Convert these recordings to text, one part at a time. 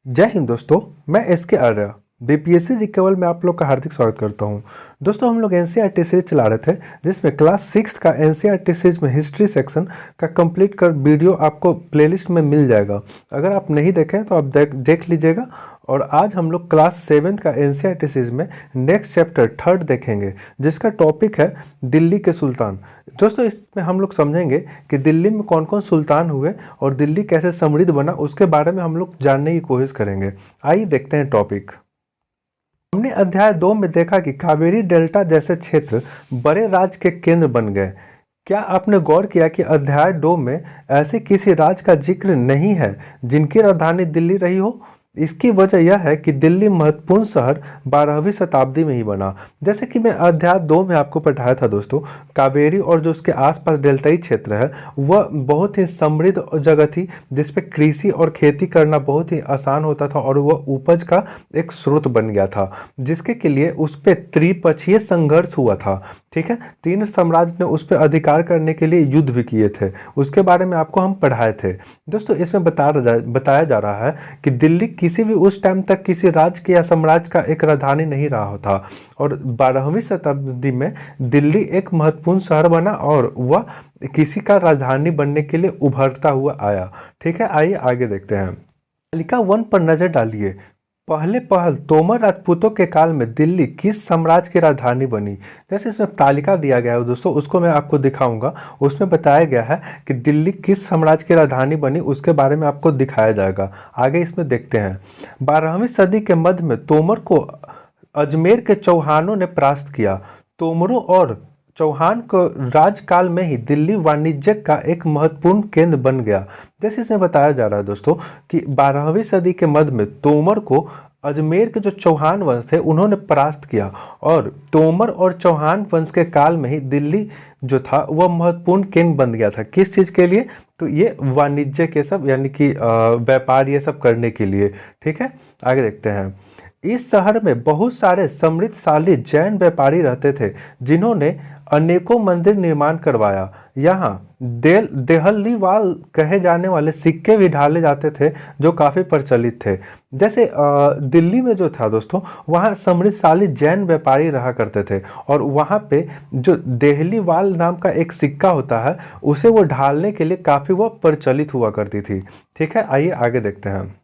जय हिंद दोस्तों। मैं एस के आर्य बीपीएससी जी केवल में आप लोग का हार्दिक स्वागत करता हूं। दोस्तों हम लोग एनसीईआरटी सीरीज चला रहे थे जिसमें क्लास 6 का एनसीईआरटी सीरीज में हिस्ट्री सेक्शन का कंप्लीट कर वीडियो आपको प्लेलिस्ट में मिल जाएगा। अगर आप नहीं देखें तो आप देख लीजिएगा। और आज हम लोग क्लास 7 का एनसीईआरटी सीरीज में नेक्स्ट चैप्टर 3 देखेंगे जिसका टॉपिक है दिल्ली के सुल्तान। दोस्तों इसमें हम लोग समझेंगे कि दिल्ली में कौन कौन सुल्तान हुए और दिल्ली कैसे समृद्ध बना, उसके बारे में हम लोग जानने की कोशिश करेंगे। आइए देखते हैं टॉपिक। हमने अध्याय 2 में देखा कि कावेरी डेल्टा जैसे क्षेत्र बड़े राज्य के केंद्र बन गए। क्या आपने गौर किया कि अध्याय 2 में ऐसे किसी राज्य का जिक्र नहीं है जिनकी राजधानी दिल्ली रही हो? इसकी वजह यह है कि दिल्ली महत्वपूर्ण शहर 12वीं शताब्दी में ही बना। जैसे कि मैं अध्याय 2 में आपको पढ़ाया था दोस्तों, कावेरी और जो उसके आसपास डेल्टाई क्षेत्र है वह बहुत ही समृद्ध जगह थी जिसपे कृषि और खेती करना बहुत ही आसान होता था और वह उपज का एक स्रोत बन गया था, जिसके के लिए उस पर त्रिपक्षीय संघर्ष हुआ था। ठीक है, तीन साम्राज्य ने उस पर अधिकार करने के लिए युद्ध भी किए थे, उसके बारे में आपको हम पढ़ाए थे। दोस्तों इसमें बताया जा रहा है कि दिल्ली किसी भी उस टाइम तक किसी राज्य या साम्राज्य का एक राजधानी नहीं रहा था और 12वीं शताब्दी में दिल्ली एक महत्वपूर्ण शहर बना और वह किसी का राजधानी बनने के लिए उभरता हुआ आया। ठीक है, आइए आगे देखते हैं। तालिका 1 पर नजर डालिए। पहल तोमर राजपूतों के काल में दिल्ली किस साम्राज्य की राजधानी बनी? जैसे इसमें तालिका दिया गया है दोस्तों, उसको मैं आपको दिखाऊंगा। उसमें बताया गया है कि दिल्ली किस साम्राज्य की राजधानी बनी, उसके बारे में आपको दिखाया जाएगा। आगे इसमें देखते हैं। 12वीं सदी के मध्य में तोमर को अजमेर के चौहानों ने परास्त किया। तोमरों और चौहान को राजकाल में ही दिल्ली वाणिज्य का एक महत्वपूर्ण केंद्र बन गया। जैसे इसमें बताया जा रहा है दोस्तों कि 12वीं सदी के मध्य में तोमर को अजमेर के जो चौहान वंश थे उन्होंने परास्त किया और तोमर और चौहान वंश के काल में ही दिल्ली जो था वह महत्वपूर्ण केंद्र बन गया था। किस चीज़ के लिए? तो ये वाणिज्य के सब यानी कि व्यापार ये सब करने के लिए। ठीक है, आगे देखते हैं। इस शहर में बहुत सारे समृद्धशाली जैन व्यापारी रहते थे जिन्होंने अनेकों मंदिर निर्माण करवाया। यहाँ देहलीवाल कहे जाने वाले सिक्के भी ढाले जाते थे जो काफ़ी प्रचलित थे। जैसे दिल्ली में जो था दोस्तों वहाँ समृद्धशाली जैन व्यापारी रहा करते थे और वहाँ पे जो देहलीवाल नाम का एक सिक्का होता है उसे वो ढालने के लिए काफ़ी वो प्रचलित हुआ करती थी। ठीक है, आइए आगे देखते हैं।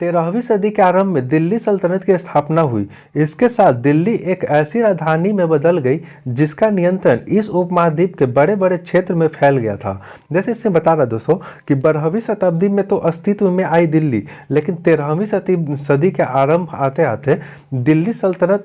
13वीं सदी के आरंभ में दिल्ली सल्तनत की स्थापना हुई। इसके साथ दिल्ली एक ऐसी राजधानी में बदल गई जिसका नियंत्रण इस उपमहाद्वीप के बड़े बड़े क्षेत्र में फैल गया था। जैसे इससे बता रहा दोस्तों कि 12वीं शताब्दी में तो अस्तित्व में आई दिल्ली, लेकिन 13वीं सदी के आरंभ आते आते दिल्ली सल्तनत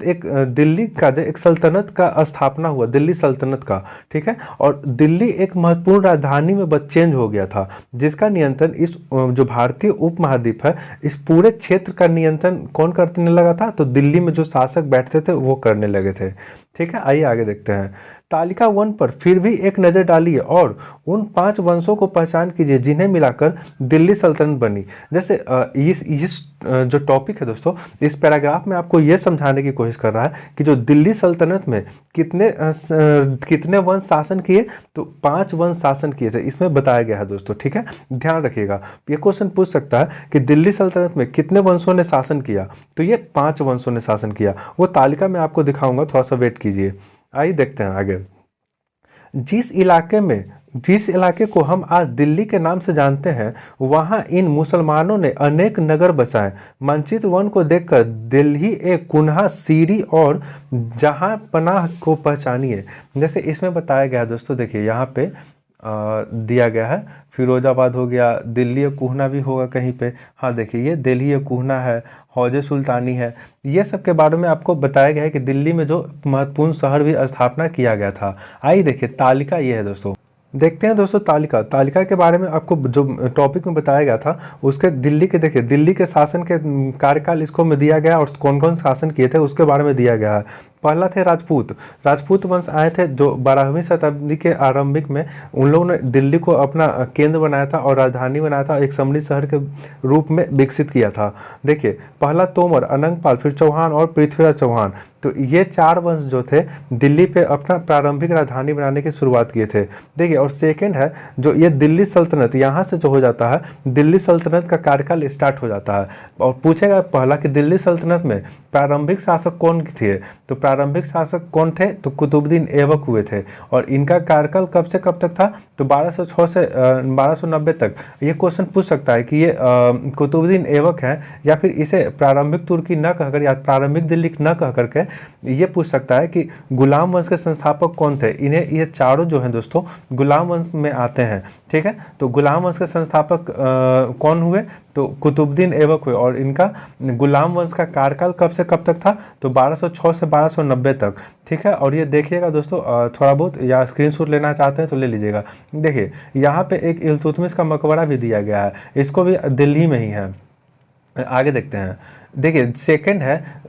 दिल्ली का जो एक सल्तनत का स्थापना हुआ, दिल्ली सल्तनत का। ठीक है, और दिल्ली एक महत्वपूर्ण राजधानी में चेंज हो गया था जिसका नियंत्रण इस जो भारतीय उपमहाद्वीप है इस पूरे क्षेत्र का नियंत्रण कौन करने लगा था? तो दिल्ली में जो शासक बैठते थे वो करने लगे थे। ठीक है, आइए आगे देखते हैं। तालिका 1 पर फिर भी एक नज़र डालिए और उन 5 वंशों को पहचान कीजिए जिन्हें मिलाकर दिल्ली सल्तनत बनी। जैसे इस जो टॉपिक है दोस्तों, इस पैराग्राफ में आपको ये समझाने की कोशिश कर रहा है कि जो दिल्ली सल्तनत में कितने वंश शासन किए, तो 5 वंश शासन किए थे, इसमें बताया गया है दोस्तों। ठीक है, ध्यान रखिएगा, ये क्वेश्चन पूछ सकता है कि दिल्ली सल्तनत में कितने वंशों ने शासन किया, तो ये 5 वंशों ने शासन किया। वो तालिका में आपको दिखाऊंगा, थोड़ा सा वेट कीजिए। आइए देखते हैं आगे। जिस इलाके को हम आज दिल्ली के नाम से जानते हैं वहां इन मुसलमानों ने अनेक नगर बसाए। मानचित्र 1 को देखकर दिल्ली एक कुन्हा, सीरी और जहां पनाह को पहचानिए। जैसे इसमें बताया गया है दोस्तों, देखिए यहाँ पे दिया गया है फिरोजाबाद हो गया, दिल्ली कुहना भी होगा कहीं पे। हाँ देखिए ये दिल्ली कुहना है, हौजे सुल्तानी है, ये सब के बारे में आपको बताया गया है कि दिल्ली में जो महत्वपूर्ण शहर भी स्थापना किया गया था। आइए देखिए तालिका ये है दोस्तों, देखते हैं दोस्तों तालिका के बारे में आपको जो टॉपिक में बताया गया था उसके दिल्ली के देखिए दिल्ली के शासन के कार्यकाल इसको में दिया गया और कौन कौन शासन किए थे उसके बारे में दिया गया है। पहला थे राजपूत वंश आए थे जो 12वीं शताब्दी के आरंभिक में उन लोगों ने दिल्ली को अपना केंद्र बनाया था और राजधानी बनाया था, एक समृद्ध शहर के रूप में विकसित किया था। देखिए पहला तोमर, अनंगपाल, फिर चौहान और पृथ्वीराज चौहान। तो ये 4 वंश जो थे दिल्ली पे अपना प्रारंभिक राजधानी बनाने की शुरुआत किए थे। देखिए, और सेकंड है जो ये दिल्ली सल्तनत, यहाँ से जो हो जाता है दिल्ली सल्तनत का कार्यकाल स्टार्ट हो जाता है। और पूछेगा पहला कि दिल्ली सल्तनत में प्रारंभिक शासक कौन थे, तो प्रारंभिक शासक कौन थे, तो कुतुबुद्दीन ऐबक हुए थे। और इनका कार्यकाल कब से कब तक था, तो 1206 से 1290 तक। ये क्वेश्चन पूछ सकता है कि ये कुतुबुद्दीन ऐबक हैं या फिर इसे प्रारंभिक तुर्की न कहकर या प्रारंभिक दिल्ली न कह करके ये पूछ सकता है कि गुलाम वंश के संस्थापक कौन थे। इन्हें ये चारों जो हैं दोस्तों गुलाम वंश में आते हैं, ठीक है। तो गुलाम वंश के संस्थापक कौन हुए, तो कुतुबुद्दीन ऐबक हुए। और इनका गुलाम वंश का कार्यकाल कब से कब तक था, तो 1206 से 1290 तक, ठीक है। और ये देखिएगा दोस्तों, थोड़ा बहुत या स्क्रीनशॉट लेना चाहते हैं तो ले लीजिएगा। देखिए यहाँ पे एक इल्तुतमिश का मकबरा भी दिया गया है, इसको भी दिल्ली में ही है। आगे देखते हैं। देखिए सेकंड है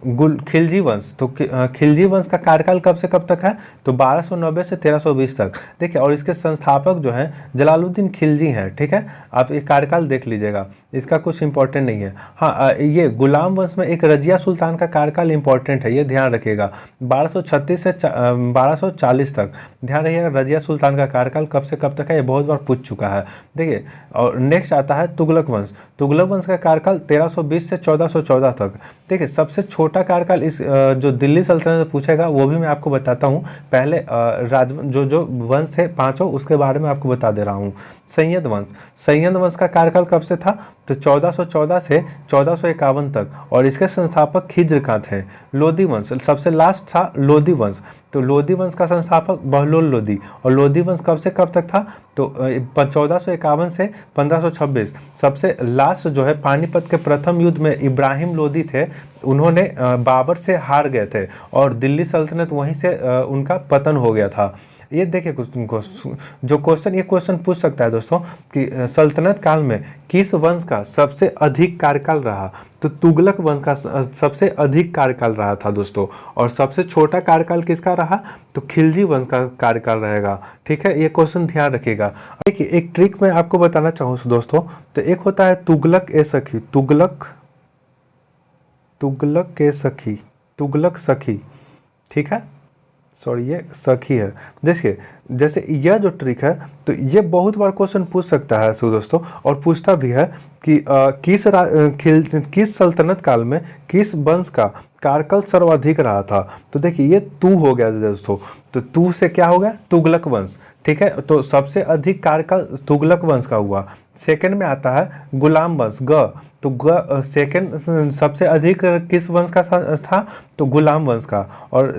खिलजी वंश। तो खिलजी वंश का कार्यकाल कब से कब तक है, तो 1290 से 1320 तक। देखिए, और इसके संस्थापक जो हैं जलालुद्दीन खिलजी हैं, ठीक है। आप ये कार्यकाल देख लीजिएगा, इसका कुछ इंपॉर्टेंट नहीं है। हाँ, ये गुलाम वंश में एक रजिया सुल्तान का कार्यकाल इंपॉर्टेंट है, ये ध्यान रखिएगा। 1236 से 1240 तक ध्यान रखिएगा। रजिया सुल्तान का कार्यकाल कब से कब तक है, ये बहुत बार पूछ चुका है। देखिए, और नेक्स्ट आता है तुगलक वंश। तुगलक वंश का कार्यकाल 1320 से 1414 तक। देखिए, सबसे छोटा कार्यकाल इस जो दिल्ली सल्तनत में पूछेगा वो भी मैं आपको बताता हूँ। पहले जो वंश थे पांचों, उसके बारे में आपको बता दे रहा हूँ। सैयद वंश। सैयद वंश का कार्यकाल कब से था, तो 1414 से 1451 तक। और इसके संस्थापक खिज्र खां थे। लोधी वंश सबसे लास्ट था, लोधी वंश। तो लोधी वंश का संस्थापक बहलोल लोधी। और लोधी वंश कब से कब तक था, तो 1451 से 1526। सबसे लास्ट जो है पानीपत के प्रथम युद्ध में इब्राहिम लोधी थे, उन्होंने बाबर से हार गए थे और दिल्ली सल्तनत वहीं से उनका पतन हो गया था। ये देखिए जो क्वेश्चन, ये क्वेश्चन पूछ सकता है दोस्तों कि सल्तनत काल में किस वंश का सबसे अधिक कार्यकाल रहा, तो तुगलक वंश का सबसे अधिक कार्यकाल रहा था दोस्तों। और सबसे छोटा कार्यकाल किसका रहा, तो खिलजी वंश का कार्यकाल रहेगा, ठीक है। ये क्वेश्चन ध्यान रखिएगा। देखिए, एक ट्रिक मैं आपको बताना चाहूँ दोस्तों, तो एक होता है तुगलक ए सखी, तुगलक सखी, ठीक है। सॉरी, ये सखी है। देखिए, जैसे यह जो ट्रिक है, तो ये बहुत बार क्वेश्चन पूछ सकता है दोस्तों, और पूछता भी है कि किस सल्तनत काल में किस वंश का कार्यकाल सर्वाधिक रहा था। तो देखिए, ये तू हो गया दोस्तों, तो तू से क्या हो गया, तुगलक वंश, ठीक है। तो सबसे अधिक कार्यकाल तुगलक वंश का हुआ। सेकंड में आता है गुलाम वंश, ग। तो सेकंड सबसे अधिक किस वंश का था, तो गुलाम वंश का। और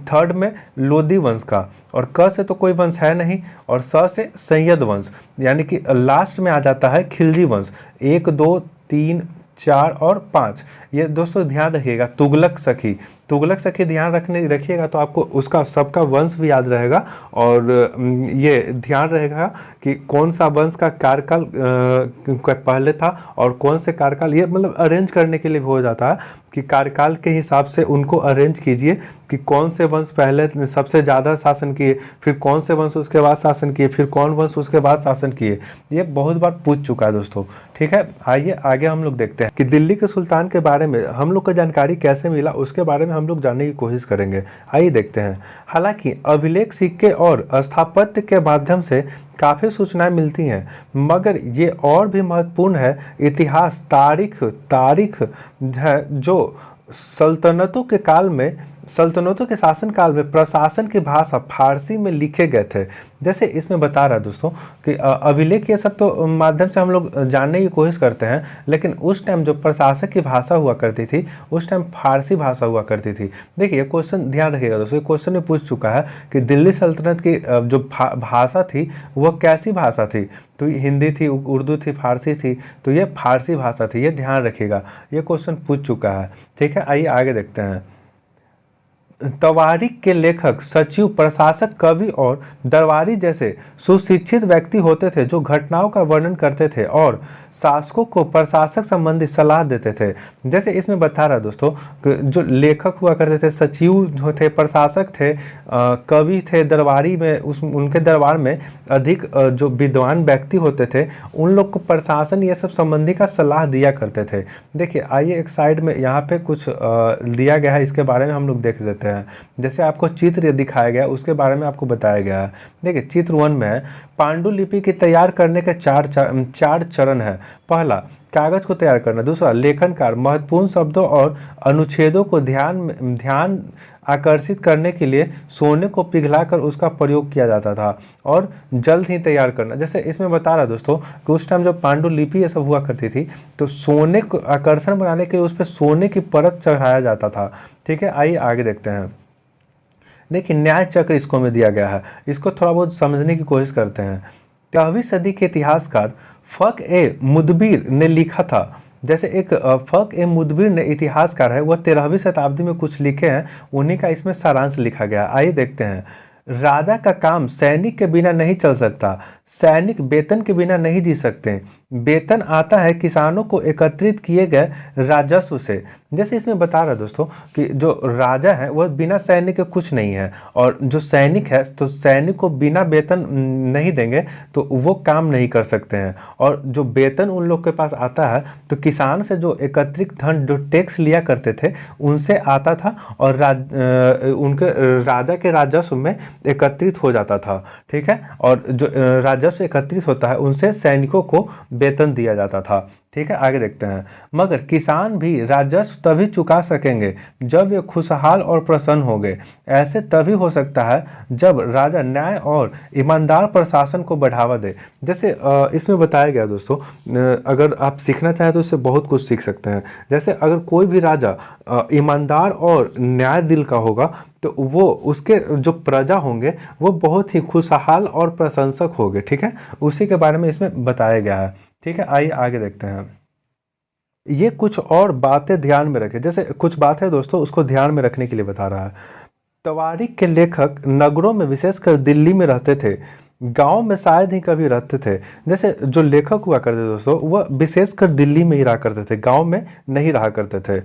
थर्ड में लोधी वंश का। और क से तो कोई वंश है नहीं, और स से सैयद वंश, यानी कि लास्ट में आ जाता है खिलजी वंश। 1 2 3 4 और 5। ये दोस्तों ध्यान रखिएगा। तुगलक सखी ध्यान रखिएगा, तो आपको उसका सबका वंश भी याद रहेगा। और ये ध्यान रहेगा कि कौन सा वंश का कार्यकाल पहले था और कौन से कार्यकाल, ये मतलब अरेंज करने के लिए हो जाता है कि कार्यकाल के हिसाब से उनको अरेंज कीजिए कि कौन से वंश पहले सबसे ज़्यादा शासन किए, फिर कौन से वंश उसके बाद शासन किए, फिर कौन वंश उसके बाद शासन किए। ये बहुत बार पूछ चुका है दोस्तों, ठीक है। आइए आगे हम लोग देखते हैं कि दिल्ली के सुल्तान के बारे में हम लोग को जानकारी कैसे मिला, उसके बारे में हम लोग जानने की कोशिश करेंगे। आइए देखते हैं। हालांकि अभिलेख, सिक्के और स्थापत्य के माध्यम से काफ़ी सूचनाएं मिलती हैं, मगर ये और भी महत्वपूर्ण है इतिहास, तारीख है, जो सल्तनतों के शासन काल में प्रशासन की भाषा फारसी में लिखे गए थे। जैसे इसमें बता रहा है दोस्तों कि अभिलेख, ये सब तो माध्यम से हम लोग जानने की कोशिश करते हैं, लेकिन उस टाइम जो प्रशासक की भाषा हुआ करती थी, उस टाइम फारसी भाषा हुआ करती थी। देखिए, क्वेश्चन ध्यान रखिएगा दोस्तों, ये क्वेश्चन में पूछ चुका है कि दिल्ली सल्तनत की जो भाषा थी वह कैसी भाषा थी, तो हिंदी थी, उर्दू थी, फारसी थी, तो ये फारसी भाषा थी। ये ध्यान रखिएगा, ये क्वेश्चन पूछ चुका है, ठीक है। आइए आगे देखते हैं। तवारीख के लेखक, सचिव, प्रशासक, कवि और दरबारी जैसे सुशिक्षित व्यक्ति होते थे जो घटनाओं का वर्णन करते थे और शासकों को प्रशासक संबंधी सलाह देते थे। जैसे इसमें बता रहा है दोस्तों, जो लेखक हुआ करते थे, सचिव जो थे, प्रशासक थे, कवि थे, दरबारी में उनके दरबार में अधिक जो विद्वान व्यक्ति होते थे उन लोग को प्रशासन ये सब संबंधी का सलाह दिया करते थे। देखिए आइए एक साइड में यहाँ पे कुछ दिया गया है, इसके बारे में हम लोग देख लेते हैं। जैसे आपको चित्र दिखाया गया उसके बारे में आपको बताया गया है। देखिए चित्र 1 में पांडुलिपि की तैयार करने के चार चरण है। पहला, कागज को तैयार करना। दूसरा, लेखन कार्य, महत्वपूर्ण शब्दों और अनुच्छेदों को ध्यान आकर्षित करने के लिए सोने को पिघलाकर उसका प्रयोग किया जाता था और जल्द ही तैयार करना। जैसे इसमें बता रहा दोस्तों कि उस टाइम जब पांडुलिपि ये सब हुआ करती थी तो सोने को आकर्षण बनाने के लिए उस पर सोने की परत चढ़ाया जाता था। ठीक है, आइए आगे देखते हैं। देखिए न्याय चक्र इसको में दिया गया है, इसको थोड़ा बहुत समझने की कोशिश करते हैं। 13वीं सदी के इतिहासकार फक ए मुदबिर ने लिखा था। जैसे एक फक ए मुदबिर ने इतिहासकार है, वह 13वीं शताब्दी में कुछ लिखे हैं, उन्हीं का इसमें सारांश लिखा गया। आइए देखते हैं। राजा का काम सैनिक के बिना नहीं चल सकता, सैनिक वेतन के बिना नहीं जी सकते, वेतन आता है किसानों को एकत्रित किए गए राजस्व से। जैसे इसमें बता रहा है दोस्तों कि जो राजा है वह बिना सैनिक के कुछ नहीं है, और जो सैनिक है तो सैनिक को बिना वेतन नहीं देंगे तो वो काम नहीं कर सकते हैं, और जो वेतन उन लोग के पास आता है तो किसान से जो एकत्रित धन जो टैक्स लिया करते थे उनसे आता था और उनके राजा के राजस्व में एकत्रित हो जाता था। ठीक है, और जो राजस्व एकत्रित होता है उनसे सैनिकों को वेतन दिया जाता था। ठीक है, आगे देखते हैं। मगर किसान भी राजस्व तभी चुका सकेंगे जब वे खुशहाल और प्रसन्न होंगे। ऐसे तभी हो सकता है जब राजा न्याय और ईमानदार प्रशासन को बढ़ावा दे। जैसे इसमें बताया गया दोस्तों, अगर आप सीखना चाहें तो इससे बहुत कुछ सीख सकते हैं। जैसे अगर कोई भी राजा ईमानदार और न्याय दिल का होगा तो वो उसके जो प्रजा होंगे वो बहुत ही खुशहाल और प्रशंसक होंगे। ठीक है, उसी के बारे में इसमें बताया गया है। ठीक है, आइए आगे देखते हैं। ये कुछ और बातें ध्यान में रखें। जैसे कुछ बात है दोस्तों उसको ध्यान में रखने के लिए बता रहा है। तवारीख के लेखक नगरों में विशेषकर दिल्ली में रहते थे, गांव में शायद ही कभी रहते थे। जैसे जो लेखक हुआ करते थे दोस्तों वह विशेषकर दिल्ली में ही रहा करते थे, गांव में नहीं रहा करते थे।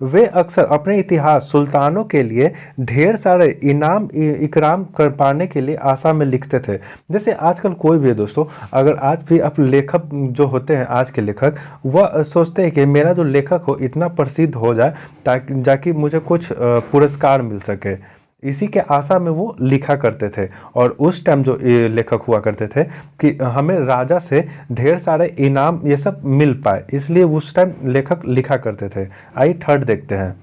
वे अक्सर अपने इतिहास सुल्तानों के लिए ढेर सारे इनाम इकराम कर पाने के लिए आशा में लिखते थे। जैसे आजकल कोई भी है दोस्तों, अगर आज भी आप लेखक जो होते हैं आज के लेखक, वह सोचते हैं कि मेरा जो लेखक हो इतना प्रसिद्ध हो जाए ताकि जाकि मुझे कुछ पुरस्कार मिल सके, इसी के आशा में वो लिखा करते थे। और उस टाइम जो लेखक हुआ करते थे कि हमें राजा से ढेर सारे इनाम ये सब मिल पाए, इसलिए उस टाइम लेखक लिखा करते थे। आइए थर्ड देखते हैं।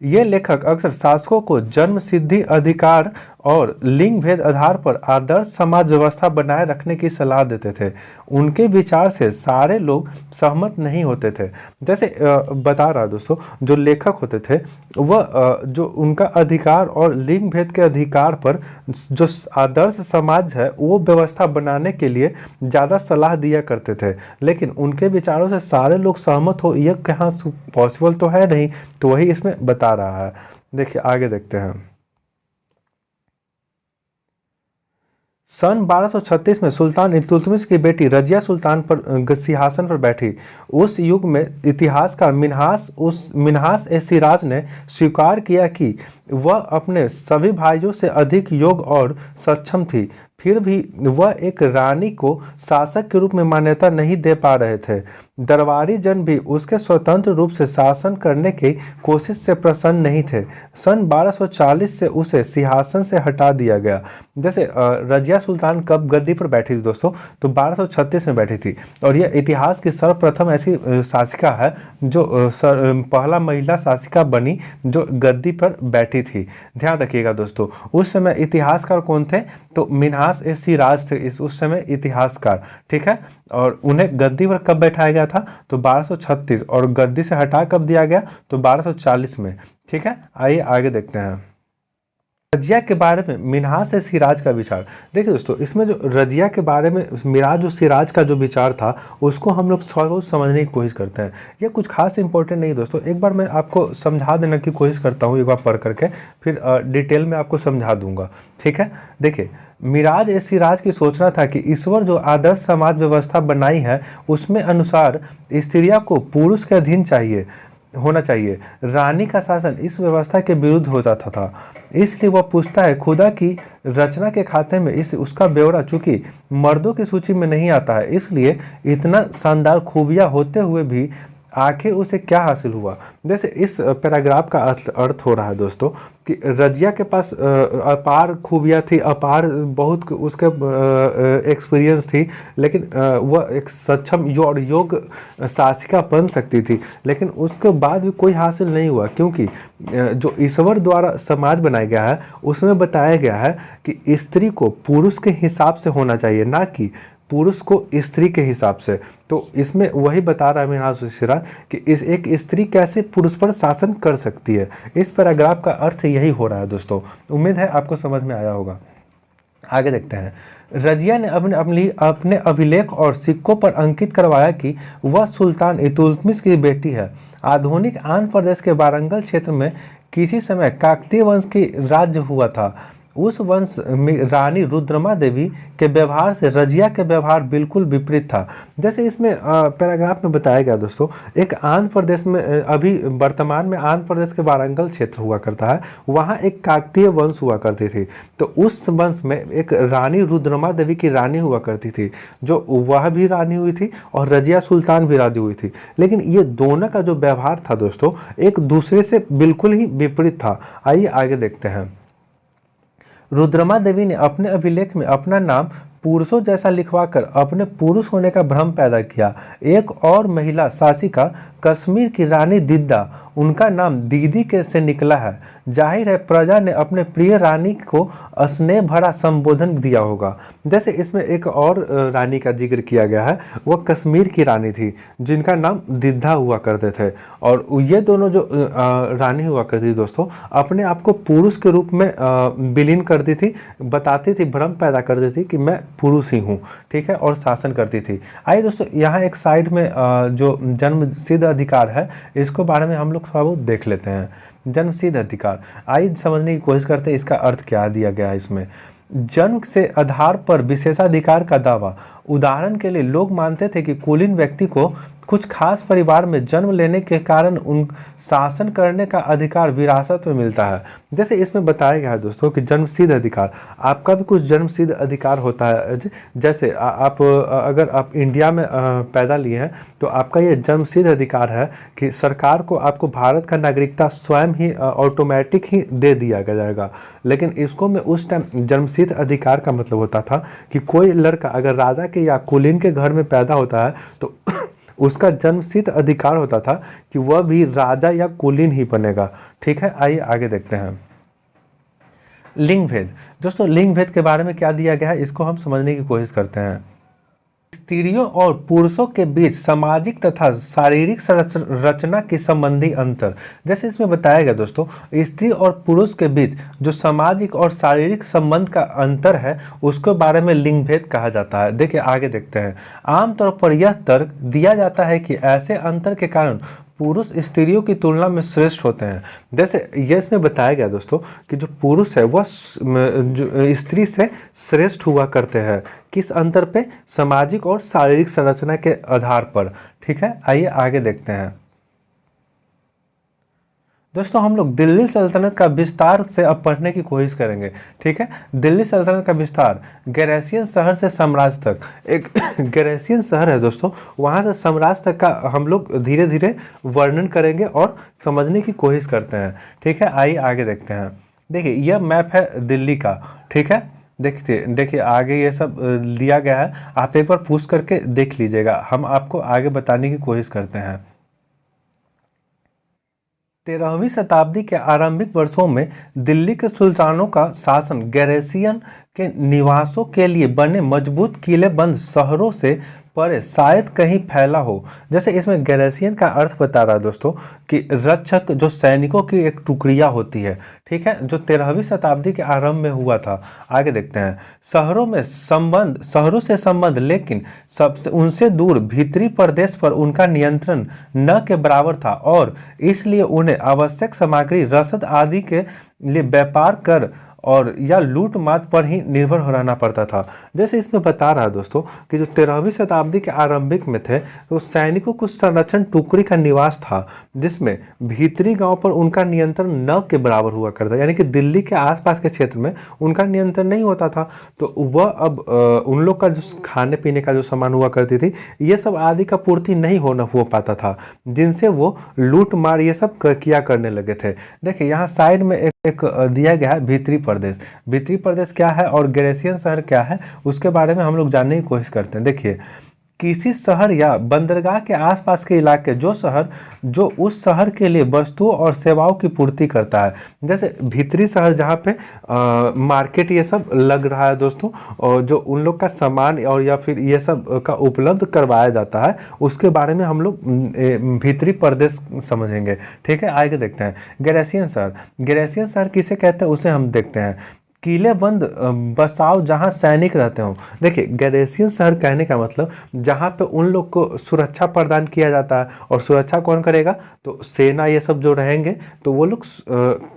ये लेखक अक्सर शासकों को जन्म सिद्धि अधिकार और लिंग भेद आधार पर आदर्श समाज व्यवस्था बनाए रखने की सलाह देते थे। उनके विचार से सारे लोग सहमत नहीं होते थे। जैसे बता रहा दोस्तों, जो लेखक होते थे वह जो उनका अधिकार और लिंग भेद के अधिकार पर जो आदर्श समाज है वो व्यवस्था बनाने के लिए ज़्यादा सलाह दिया करते थे, लेकिन उनके विचारों से सारे लोग सहमत हो यह कहाँ पॉसिबल तो है नहीं, तो वही इसमें बता रहा है। देखिए आगे देखते हैं। सन 1236 में सुल्तान इल्तुतमिश की बेटी रजिया सुल्तान पर सिंहासन पर बैठी। उस युग में इतिहासकार मिन्हास ए सिराज ने स्वीकार किया कि वह अपने सभी भाइयों से अधिक योग्य और सक्षम थी, फिर भी वह एक रानी को शासक के रूप में मान्यता नहीं दे पा रहे थे। दरबारी जन भी उसके स्वतंत्र रूप से शासन करने की कोशिश से प्रसन्न नहीं थे। सन 1240 से उसे सिंहासन से हटा दिया गया। जैसे रजिया सुल्तान कब गद्दी पर बैठी थी दोस्तों, तो 1236 में बैठी थी, और यह इतिहास की सर्वप्रथम ऐसी शासिका है जो पहला महिला शासिका बनी जो गद्दी पर बैठी थी। ध्यान रखिएगा दोस्तों, उस समय इतिहासकार कौन थे, तो मिन्हास ए सिराज थे उस समय इतिहासकार। ठीक है, और उन्हें गद्दी पर कब बैठाया गया था, तो 1236, और गद्दी से हटा कब दिया गया, तो 1240 में। ठीक है, आइए आगे देखते हैं। रजिया के बारे में मिन्हाज से सिराज का विचार। देखिए दोस्तों, इसमें जो रजिया के बारे में मिराज और सिराज का जो विचार था उसको हम लोग थोड़ा बहुत समझने की कोशिश करते हैं। ये कुछ खास इंपॉर्टेंट नहीं दोस्तों, एक बार मैं आपको समझा देने की कोशिश करता हूँ, एक बार पढ़ करके फिर डिटेल में आपको समझा दूंगा। ठीक है, देखिए मिराज ए सिराज की सोचना था कि ईश्वर जो आदर्श समाज व्यवस्था बनाई है उसमें अनुसार स्त्रियों को पुरुष के अधीन होना चाहिए। रानी का शासन इस व्यवस्था के विरुद्ध होता था। इसलिए वह पूछता है खुदा की रचना के खाते में उसका ब्यौरा चूंकि मर्दों की सूची में नहीं आता है, इसलिए इतना शानदार खूबियां होते हुए भी आखिर उसे क्या हासिल हुआ। जैसे इस पैराग्राफ का अर्थ हो रहा है दोस्तों कि रजिया के पास अपार खूबियाँ थी, अपार बहुत उसके एक्सपीरियंस थी, लेकिन वह एक सक्षम और योग्य शासिका बन सकती थी, लेकिन उसके बाद भी कोई हासिल नहीं हुआ, क्योंकि जो ईश्वर द्वारा समाज बनाया गया है उसमें बताया गया है कि स्त्री को पुरुष के हिसाब से होना चाहिए, ना कि पुरुष को स्त्री के हिसाब से। तो इसमें वही बता रहा है मिन्हाज सिराज कि एक स्त्री कैसे पुरुष पर शासन कर सकती है। इस पैराग्राफ का अर्थ यही हो रहा है दोस्तों। उम्मीद है आपको समझ में आया होगा। आगे देखते हैं। रजिया ने अपने अभिलेख और सिक्कों पर अंकित करवाया कि वह सुल्तान इल्तुतमिश की बेटी है। आधुनिक आंध्र प्रदेश के वारंगल क्षेत्र में किसी समय काकतीय वंश की राज्य हुआ था। उस वंश में रानी रुद्रमा देवी के व्यवहार से रजिया के व्यवहार बिल्कुल विपरीत था। जैसे इसमें पैराग्राफ में बताया गया दोस्तों, एक आंध्र प्रदेश में अभी वर्तमान में आंध्र प्रदेश के वारंगल क्षेत्र हुआ करता है, वहाँ एक काकतीय वंश हुआ करती थी। तो उस वंश में एक रानी रुद्रमा देवी की रानी हुआ करती थी, जो वह भी रानी हुई थी और रजिया सुल्तान भी रानी हुई थी। लेकिन ये दोनों का जो व्यवहार था दोस्तों एक दूसरे से बिल्कुल ही विपरीत था। आइए आगे देखते हैं। रुद्रमा देवी ने अपने अभिलेख में अपना नाम पुरुषों जैसा लिखवाकर अपने पुरुष होने का भ्रम पैदा किया। एक और महिला शासिका कश्मीर की रानी दिद्दा, उनका नाम दीदी के से निकला है। जाहिर है प्रजा ने अपने प्रिय रानी को स्नेह भरा संबोधन दिया होगा। जैसे इसमें एक और रानी का जिक्र किया गया है, वह कश्मीर की रानी थी जिनका नाम दिद्दा हुआ करते थे। और ये दोनों जो रानी हुआ करती थी दोस्तों अपने आप को पुरुष के रूप में विलीन करती थी, बताती थी, भ्रम पैदा करती थी कि मैं पुरुष ही हूँ। ठीक है, और शासन करती थी। आइए दोस्तों यहाँ एक साइड में जो जन्म सिद्ध अधिकार है इसको बारे में हम लोग थोड़ा बहुत देख लेते हैं। जन्म सिद्ध अधिकार, आइए समझने की कोशिश करते हैं इसका अर्थ क्या दिया गया है इसमें। जन्म से आधार पर विशेषाधिकार का दावा। उदाहरण के लिए लोग मानते थे कि कुलीन व्यक्ति को कुछ खास परिवार में जन्म लेने के कारण उन शासन करने का अधिकार विरासत में मिलता है। जैसे इसमें बताया गया है दोस्तों कि जन्म सिद्ध अधिकार, आपका भी कुछ जन्म सिद्ध अधिकार होता है। जैसे आप अगर आप इंडिया में पैदा लिए हैं तो आपका ये जन्म सिद्ध अधिकार है कि सरकार को आपको भारत का नागरिकता स्वयं ही ऑटोमेटिक ही दे दिया जाएगा। लेकिन इसको में उस टाइम जन्म सिद्ध अधिकार का मतलब होता था कि कोई लड़का अगर राजा के या कुलीन के घर में पैदा होता है तो उसका जन्मसिद्ध अधिकार होता था कि वह भी राजा या कुलीन ही बनेगा। ठीक है, आइए आगे देखते हैं। लिंग भेद, दोस्तों लिंग भेद के बारे में क्या दिया गया है इसको हम समझने की कोशिश करते हैं। स्त्रियों और पुरुषों के बीच सामाजिक तथा शारीरिक रचना के संबंधी अंतर। जैसे इसमें बताया गया दोस्तों स्त्री और पुरुष के बीच जो सामाजिक और शारीरिक संबंध का अंतर है उसके बारे में लिंग भेद कहा जाता है। देखिए आगे देखते हैं। आमतौर पर यह तर्क दिया जाता है कि ऐसे अंतर के कारण पुरुष स्त्रियों की तुलना में श्रेष्ठ होते हैं। जैसे ये इसमें बताया गया दोस्तों कि जो पुरुष है वह स्त्री से श्रेष्ठ हुआ करते हैं। किस अंतर पे? सामाजिक और शारीरिक संरचना के आधार पर। ठीक है, आइए आगे देखते हैं। दोस्तों हम लोग दिल्ली सल्तनत का विस्तार से अब पढ़ने की कोशिश करेंगे। ठीक है, दिल्ली सल्तनत का विस्तार गैरेसियन शहर से साम्राज्य तक। एक गैरेसियन शहर है दोस्तों, वहाँ से साम्राज्य तक का हम लोग धीरे धीरे वर्णन करेंगे और समझने की कोशिश करते हैं। ठीक है, आइए आगे देखते हैं। देखिए यह मैप है दिल्ली का। ठीक है, देखिए आगे ये सब दिया गया है, आप एक बार पूछ करके देख लीजिएगा, हम आपको आगे बताने की कोशिश करते हैं। 13वीं शताब्दी के आरंभिक वर्षों में दिल्ली के सुल्तानों का शासन गैरेसियन के निवासों के लिए बने मजबूत किलेबंद शहरों से पर शायद कहीं फैला हो। जैसे इसमें गैरेसियन का अर्थ बता रहा है दोस्तों कि रक्षक जो सैनिकों की एक टुकड़िया होती है, ठीक है, जो 13वीं शताब्दी के आरंभ में हुआ था। आगे देखते हैं, शहरों से संबंध लेकिन सबसे उनसे दूर भीतरी प्रदेश पर उनका नियंत्रण न के बराबर था और इसलिए उन्हें आवश्यक सामग्री रसद आदि के लिए व्यापार कर और या लूट मात पर ही निर्भर हो रहना पड़ता था। जैसे इसमें बता रहा है दोस्तों कि जो 13वीं शताब्दी के आरंभिक में थे तो सैनिकों को संरक्षण टुकड़ी का निवास था जिसमें भीतरी गांव पर उनका नियंत्रण न के बराबर हुआ करता, यानी कि दिल्ली के आसपास के क्षेत्र में उनका नियंत्रण नहीं होता था। तो वह अब उन लोग का जो खाने पीने का जो सामान हुआ करती थी ये सब आदि का पूर्ति नहीं हो पाता था, जिनसे वो लूट मार ये सब किया करने लगे थे। देखिए यहाँ साइड में एक दिया गया है भीतरी प्रदेश। भीतरी प्रदेश क्या है और गैरेसियन शहर क्या है उसके बारे में हम लोग जानने की कोशिश करते हैं। देखिए, किसी शहर या बंदरगाह के आसपास के इलाके जो उस शहर के लिए वस्तुओं और सेवाओं की पूर्ति करता है। जैसे भीतरी शहर जहाँ पे मार्केट ये सब लग रहा है दोस्तों, और जो उन लोग का सामान और या फिर ये सब का उपलब्ध करवाया जाता है उसके बारे में हम लोग भीतरी प्रदेश समझेंगे। ठीक है, आगे देखते हैं गैरेसियन शहर। गैरेसियन शहर किसे कहते हैं उसे हम देखते हैं। किले बंद बसाव जहां सैनिक रहते हो। देखिए, गैरेसियन शहर कहने का मतलब जहां पे उन लोग को सुरक्षा प्रदान किया जाता है, और सुरक्षा कौन करेगा तो सेना ये सब जो रहेंगे तो वो लोग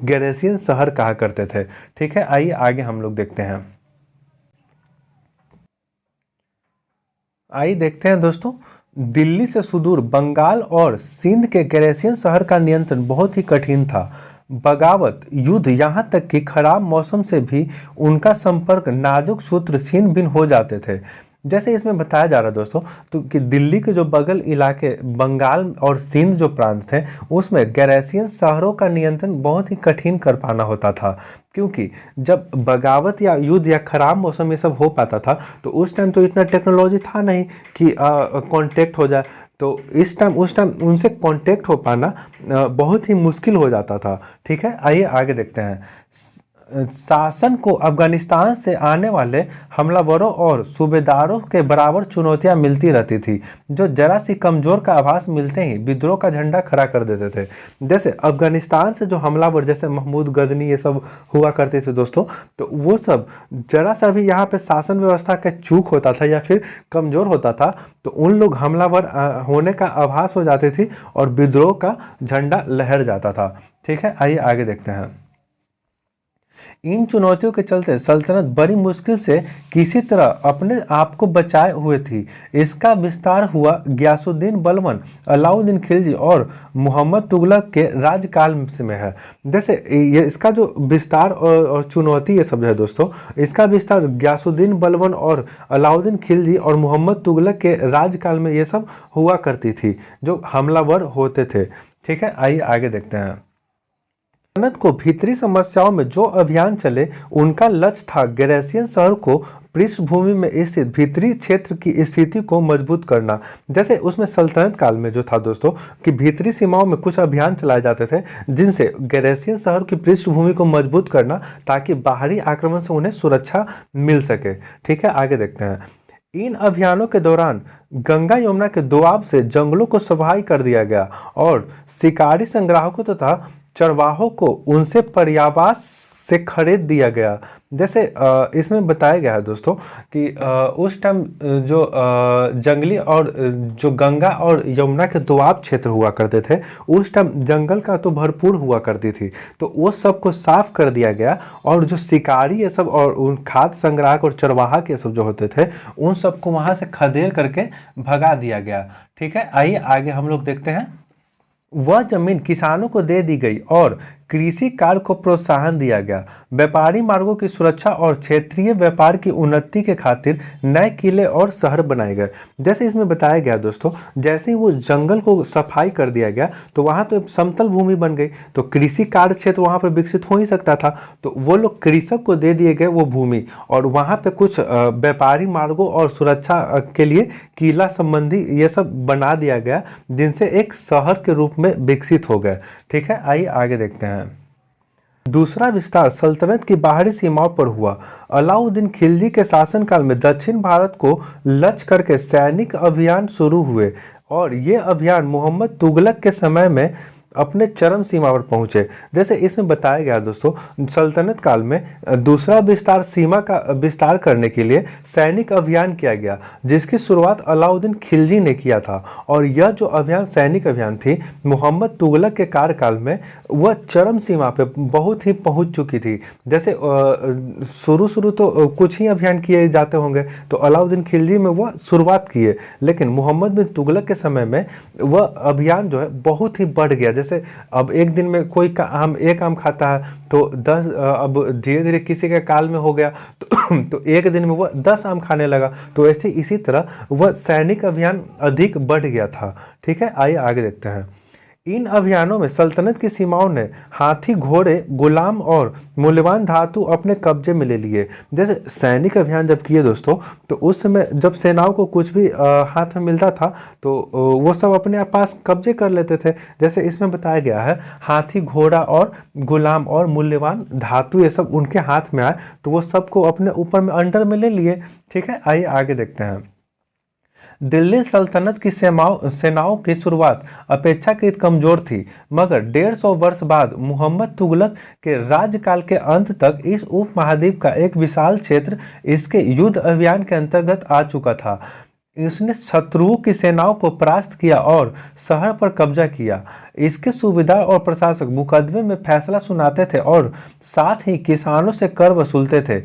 गैरेसियन शहर कहा करते थे। ठीक है, आइए आगे हम लोग देखते हैं। आइए देखते हैं दोस्तों, दिल्ली से सुदूर बंगाल और सिंध के गैरेसियन शहर का नियंत्रण बहुत ही कठिन था। बगावत, युद्ध, यहाँ तक कि खराब मौसम से भी उनका संपर्क नाजुक सूत्र छीन भिन्न हो जाते थे। जैसे इसमें बताया जा रहा है दोस्तों तो कि दिल्ली के जो बगल इलाके बंगाल और सिंध जो प्रांत थे उसमें गैरेसियन शहरों का नियंत्रण बहुत ही कठिन कर पाना होता था, क्योंकि जब बगावत या युद्ध या खराब मौसम ये सब हो पाता था तो उस टाइम तो इतना टेक्नोलॉजी था नहीं कि कांटेक्ट हो जाए। तो उस टाइम उनसे कांटेक्ट हो पाना बहुत ही मुश्किल हो जाता था। ठीक है, आइए आगे देखते हैं। शासन को अफगानिस्तान से आने वाले हमलावरों और सूबेदारों के बराबर चुनौतियां मिलती रहती थी, जो जरा सी कमजोर का आभास मिलते ही विद्रोह का झंडा खड़ा कर देते थे। जैसे अफगानिस्तान से जो हमलावर जैसे महमूद गजनी ये सब हुआ करते थे दोस्तों, तो वो सब जरा सा भी यहाँ पे शासन व्यवस्था का चूक होता था या फिर कमजोर होता था तो उन लोग हमलावर होने का आभास हो जाती थी और विद्रोह का झंडा लहर जाता था। ठीक है, आइए आगे देखते हैं। इन चुनौतियों के चलते सल्तनत बड़ी मुश्किल से किसी तरह अपने आप को बचाए हुए थी। इसका विस्तार हुआ गयासुद्दीन बलबन, अलाउद्दीन खिलजी और मोहम्मद तुगलक के राजकाल में है। जैसे ये इसका जो विस्तार और चुनौती ये सब है दोस्तों, इसका विस्तार गयासुद्दीन बलबन और अलाउद्दीन खिलजी और मोहम्मद तुगलक के राजकाल में ये सब हुआ करती थी जो हमलावर होते थे। ठीक है, आइए आगे देखते हैं। सल्तनत को भीतरी समस्याओं में जो अभियान चले उनका लक्ष्य था गैरेसियन शहर को पृष्ठभूमि में स्थित भीतरी क्षेत्र की स्थिति को मजबूत करना। जैसे उसमें सल्तनत काल में जो था दोस्तों कि भीतरी सीमाओं में कुछ अभियान चलाए जाते थे जिनसे गैरेसियन शहर की पृष्ठभूमि को मजबूत करना ताकि बाहरी आक्रमण से उन्हें सुरक्षा मिल सके। ठीक है, आगे देखते हैं। इन अभियानों के दौरान गंगा यमुना के दोआब से जंगलों को सफाई कर दिया गया और शिकारी संग्राहकों तथा चरवाहों को उनसे पर्यावास से खरीद दिया गया। जैसे इसमें बताया गया है दोस्तों कि उस टाइम जो जंगली और जो गंगा और यमुना के दोआब क्षेत्र हुआ करते थे उस टाइम जंगल का तो भरपूर हुआ करती थी, तो वो सब को साफ कर दिया गया और जो शिकारी ये सब और उन खाद्य संग्राहक और चरवाहा के सब जो होते थे उन सबको वहाँ से खदेड़ करके भगा दिया गया। ठीक है, आइए आगे हम लोग देखते हैं। वह जमीन किसानों को दे दी गई और कृषि कार्य को प्रोत्साहन दिया गया। व्यापारी मार्गों की सुरक्षा और क्षेत्रीय व्यापार की उन्नति के खातिर नए किले और शहर बनाए गए। जैसे इसमें बताया गया दोस्तों, जैसे ही वो जंगल को सफाई कर दिया गया तो वहाँ तो समतल भूमि बन गई, तो कृषि कार्य क्षेत्र वहाँ पर विकसित हो ही सकता था। तो वो लोग कृषक को दे दिए गए वो भूमि और वहाँ पे कुछ व्यापारी मार्गों और सुरक्षा के लिए किला संबंधी ये सब बना दिया गया जिनसे एक शहर के रूप में विकसित हो गए। ठीक है, आइए आगे देखते हैं। दूसरा विस्तार सल्तनत की बाहरी सीमाओं पर हुआ। अलाउद्दीन खिलजी के शासनकाल में दक्षिण भारत को लक्ष्य करके सैनिक अभियान शुरू हुए और ये अभियान मोहम्मद तुगलक के समय में अपने चरम सीमा पर पहुंचे। जैसे इसमें बताया गया दोस्तों, सल्तनत काल में दूसरा विस्तार सीमा का विस्तार करने के लिए सैनिक अभियान किया गया, जिसकी शुरुआत अलाउद्दीन खिलजी ने किया था। और यह जो अभियान सैनिक अभियान थी मोहम्मद तुगलक के कार्यकाल में वह चरम सीमा पे बहुत ही पहुंच चुकी थी। जैसे शुरू तो कुछ ही अभियान किए जाते होंगे, तो अलाउद्दीन खिलजी में वह शुरुआत किए, लेकिन मोहम्मद बिन तुगलक के समय में वह अभियान जो है बहुत ही बढ़ गया। जैसे अब एक दिन में कोई एक आम खाता है तो 10, अब धीरे धीरे किसी के काल में हो गया तो एक दिन में वह 10 आम खाने लगा। तो ऐसे इसी तरह वह सैनिक अभियान अधिक बढ़ गया था। ठीक है, आइए आगे देखते हैं। इन अभियानों में सल्तनत की सीमाओं ने हाथी, घोड़े, गुलाम और मूल्यवान धातु अपने कब्जे में ले लिए। जैसे सैनिक अभियान जब किए दोस्तों, तो उस समय जब सेनाओं को कुछ भी हाथ में मिलता था तो वो सब अपने पास कब्जे कर लेते थे। जैसे इसमें बताया गया है हाथी, घोड़ा और गुलाम और मूल्यवान धातु ये सब उनके हाथ में आए तो वो सबको अपने ऊपर में अंडर में ले लिए। ठीक है, आइए आगे देखते हैं। दिल्ली सल्तनत की सेनाओं की शुरुआत अपेक्षाकृत कमजोर थी, मगर 150 वर्ष बाद मोहम्मद तुगलक के राज्यकाल के अंत तक इस उपमहाद्वीप का एक विशाल क्षेत्र इसके युद्ध अभियान के अंतर्गत आ चुका था। इसने शत्रुओं की सेनाओं को परास्त किया और शहर पर कब्जा किया। इसके सूबेदार और प्रशासक मुकदमे में फैसला सुनाते थे और साथ ही किसानों से कर वसूलते थे।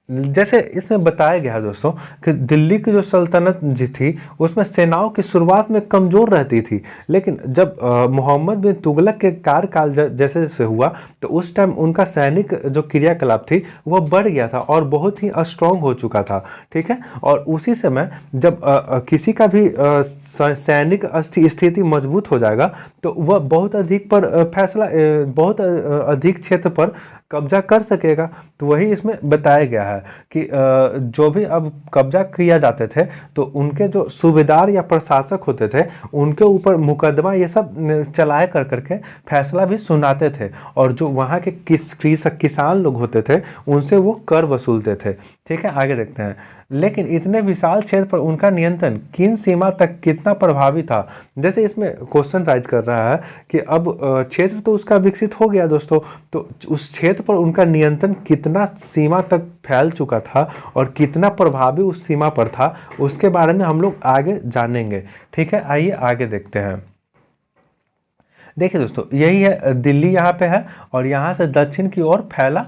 जैसे इसमें बताया गया है दोस्तों कि दिल्ली की जो सल्तनत जी थी उसमें सेनाओं की शुरुआत में कमज़ोर रहती थी, लेकिन जब मोहम्मद बिन तुगलक के कार्यकाल जैसे जैसे हुआ तो उस टाइम उनका सैनिक जो क्रियाकलाप थी वह बढ़ गया था और बहुत ही स्ट्रॉन्ग हो चुका था। ठीक है, और उसी समय जब किसी का भी सैनिक स्थिति मजबूत हो जाएगा तो वह बहुत अधिक पर बहुत अधिक क्षेत्र पर कब्जा कर सकेगा। तो वही इसमें बताया गया है कि जो भी अब कब्जा किया जाते थे तो उनके जो सूबेदार या प्रशासक होते थे उनके ऊपर मुकदमा ये सब चलाया कर करके फैसला भी सुनाते थे, और जो वहाँ के किसान लोग होते थे उनसे वो कर वसूलते थे। ठीक है, आगे देखते हैं। लेकिन इतने विशाल क्षेत्र पर उनका नियंत्रण किन सीमा तक कितना प्रभावी था। जैसे इसमें क्वेश्चन राइज कर रहा है कि अब क्षेत्र तो उसका विकसित हो गया दोस्तों, तो उस क्षेत्र पर उनका नियंत्रण कितना सीमा तक फैल चुका था और कितना प्रभावी उस सीमा पर था, उसके बारे में हम लोग आगे जानेंगे। ठीक है, आइए आगे देखते हैं। देखिए दोस्तों, यही है दिल्ली यहाँ पे है और यहाँ से दक्षिण की ओर फैला।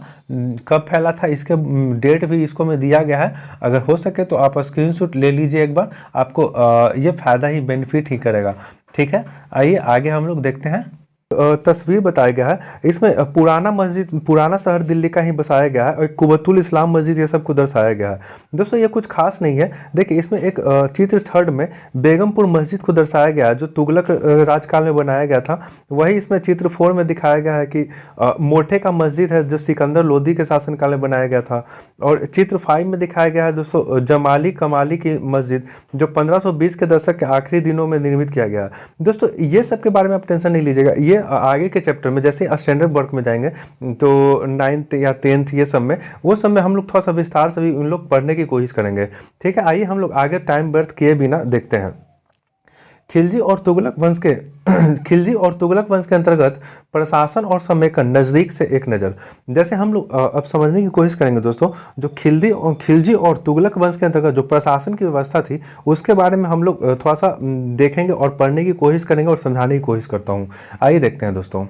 कब फैला था इसके डेट भी इसको में दिया गया है। अगर हो सके तो आप स्क्रीनशॉट ले लीजिए एक बार, आपको ये फ़ायदा ही बेनिफिट ही करेगा। ठीक है, आइए आगे हम लोग देखते हैं। तस्वीर बताया गया है, इसमें पुराना शहर दिल्ली का ही बसाया गया है और कुबतुल इस्लाम मस्जिद ये सब को दर्शाया गया है। दोस्तों ये कुछ खास नहीं है। देखिए इसमें एक चित्र थर्ड में बेगमपुर मस्जिद को दर्शाया गया है जो तुगलक राजकाल में बनाया गया था। वही इसमें चित्र 4 में दिखाया गया है कि मोठे का मस्जिद है जो सिकंदर लोदी के शासनकाल में बनाया गया था। और चित्र 5 में दिखाया गया है दोस्तों जमाली कमाली की मस्जिद जो 1520 के दशक के आखिरी दिनों में निर्मित किया गया है। दोस्तों ये सब के बारे में आप टेंशन नहीं लीजिएगा, ये आगे के चैप्टर में जैसे स्टैंडर्ड वर्क में जाएंगे तो 9th या 10th ये सब में वो सब में हम लोग थोड़ा सा विस्तार से भी उन लोग पढ़ने की कोशिश करेंगे। ठीक है, आइए हम लोग आगे टाइम व्यर्थ किए बिना देखते हैं। खिलजी और तुगलक वंश के अंतर्गत प्रशासन और समेकन नज़दीक से एक नज़र। जैसे हम लोग अब समझने की कोशिश करेंगे दोस्तों, जो खिलजी और तुगलक वंश के अंतर्गत जो प्रशासन की व्यवस्था थी उसके बारे में हम लोग थोड़ा सा देखेंगे और पढ़ने की कोशिश करेंगे और समझाने की कोशिश करता हूँ। आइए देखते हैं दोस्तों।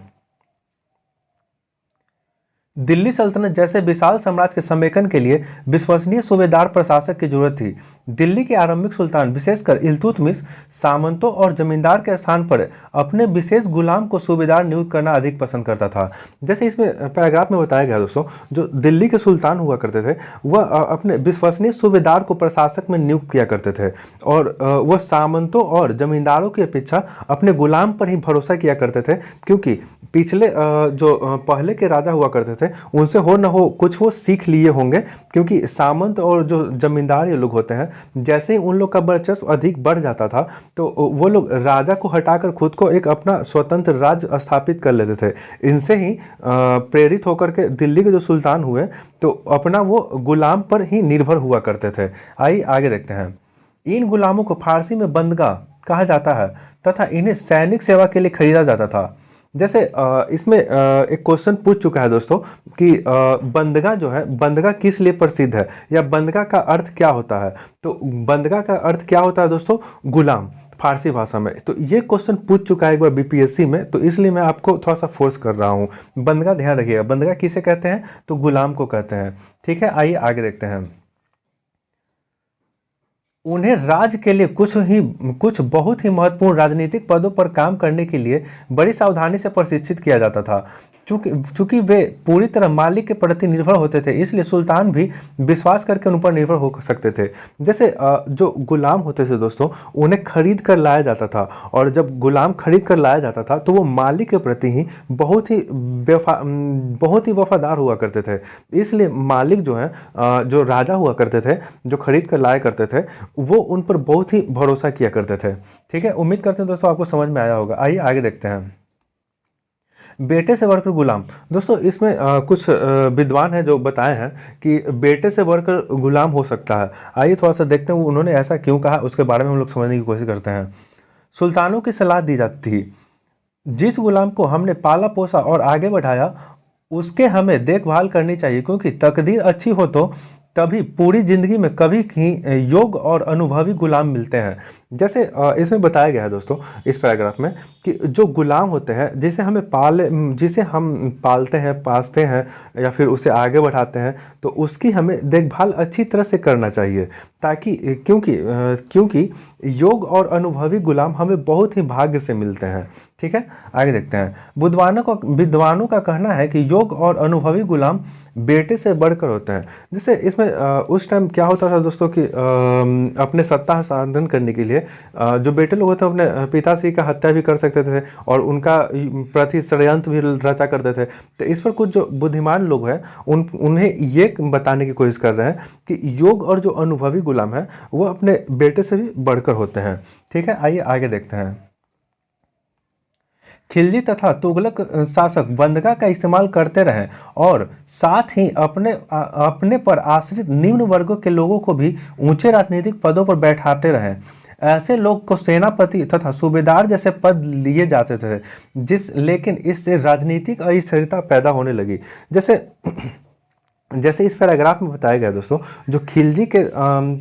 दिल्ली सल्तनत जैसे विशाल साम्राज्य के समेकन के लिए विश्वसनीय सूबेदार प्रशासक की जरूरत थी। दिल्ली के आरंभिक सुल्तान विशेषकर इल्तुतमिश सामंतों और जमींदार के स्थान पर अपने विशेष गुलाम को सूबेदार नियुक्त करना अधिक पसंद करता था। जैसे इसमें पैराग्राफ में बताया गया दोस्तों, जो दिल्ली के सुल्तान हुआ करते थे वह अपने विश्वसनीय सूबेदार को प्रशासक में नियुक्त किया करते थे और वह सामंतों और जमींदारों की अपेक्षा अपने गुलाम पर ही भरोसा किया करते थे, क्योंकि पिछले जो पहले के राजा हुआ करते थे उनसे हो न हो कुछ वो सीख लिए होंगे, क्योंकि सामंत और जो जमींदार ये लोग होते हैं, जैसे ही उन लोग का वर्चस्व अधिक बढ़ जाता था तो वो लोग राजा को हटाकर खुद को एक अपना स्वतंत्र राज्य स्थापित कर लेते थे। इनसे ही प्रेरित होकर के दिल्ली के जो सुल्तान हुए तो अपना वो गुलाम पर ही निर्भर हुआ करते थे। आइए आगे देखते हैं। इन गुलामों को फारसी में बंदगा कहा जाता है तथा इन्हें सैनिक सेवा के लिए खरीदा जाता था। जैसे इसमें एक क्वेश्चन पूछ चुका है दोस्तों कि बंदगा जो है, बंदगा किस लिए प्रसिद्ध है या बंदगा का अर्थ क्या होता है। तो बंदगा का अर्थ क्या होता है दोस्तों, गुलाम, फारसी भाषा में। तो ये क्वेश्चन पूछ चुका है एक बार बीपीएससी में, तो इसलिए मैं आपको थोड़ा सा फोर्स कर रहा हूँ। बंदगा ध्यान रखिएगा, बंदगा किसे कहते हैं, तो गुलाम को कहते हैं। ठीक है, आइए आगे देखते हैं। उन्हें राज्य के लिए कुछ बहुत ही महत्वपूर्ण राजनीतिक पदों पर काम करने के लिए बड़ी सावधानी से प्रशिक्षित किया जाता था। चूंकि वे पूरी तरह मालिक के प्रति निर्भर होते थे, इसलिए सुल्तान भी विश्वास करके उन पर निर्भर हो सकते थे। जैसे जो गुलाम होते थे दोस्तों, उन्हें खरीद कर लाया जाता था, और जब गुलाम खरीद कर लाया जाता था तो वो मालिक के प्रति ही बहुत ही वफादार हुआ करते थे। इसलिए मालिक जो है, जो राजा हुआ करते थे, जो खरीद कर लाया करते थे, वो उन पर बहुत ही भरोसा किया करते थे। ठीक है, उम्मीद करते हैं दोस्तों आपको समझ में आया होगा। आइए आगे देखते हैं। बेटे से बढ़कर गुलाम। दोस्तों इसमें कुछ विद्वान हैं जो बताए हैं कि बेटे से बढ़कर गुलाम हो सकता है। आइए थोड़ा सा देखते हैं उन्होंने ऐसा क्यों कहा, उसके बारे में हम लोग समझने की कोशिश करते हैं। सुल्तानों की सलाह दी जाती थी, जिस गुलाम को हमने पाला पोसा और आगे बढ़ाया उसके हमें देखभाल करनी चाहिए, क्योंकि तकदीर अच्छी हो तो तभी पूरी जिंदगी में कभी ही योग्य और अनुभवी गुलाम मिलते हैं। जैसे इसमें बताया गया है दोस्तों इस पैराग्राफ में कि जो गुलाम होते हैं, जिसे हम पालते हैं, पासते हैं या फिर उसे आगे बढ़ाते हैं, तो उसकी हमें देखभाल अच्छी तरह से करना चाहिए, ताकि क्योंकि योग्य और अनुभवी गुलाम हमें बहुत ही भाग्य से मिलते हैं। ठीक है, आगे देखते हैं। विद्वानों का कहना है कि योग्य और अनुभवी गुलाम बेटे से बढ़कर होते हैं। जैसे इसमें उस टाइम क्या होता था दोस्तों कि अपने सत्ता हस्तांतरण करने के लिए जो बेटे लोग होते हैं अपने पिताश्री का हत्या भी कर सकते थे और उनका प्रति षड्यंत्र भी रचा करते थे। तो इस पर कुछ जो बुद्धिमान लोग हैं उन्हें ये बताने की कोशिश कर रहे हैं कि योग्य और जो अनुभवी गुलाम है वो अपने बेटे से भी बढ़कर होते हैं। ठीक है, आइए आगे देखते हैं। खिलजी तथा तुगलक शासक बंदगा का इस्तेमाल करते रहे और साथ ही अपने पर आश्रित निम्न वर्गों के लोगों को भी ऊंचे राजनीतिक पदों पर बैठाते रहे। ऐसे लोग को सेनापति तथा सूबेदार जैसे पद लिए जाते थे, लेकिन इससे राजनीतिक अस्थिरता पैदा होने लगी। जैसे इस पैराग्राफ में बताया गया दोस्तों, जो खिलजी के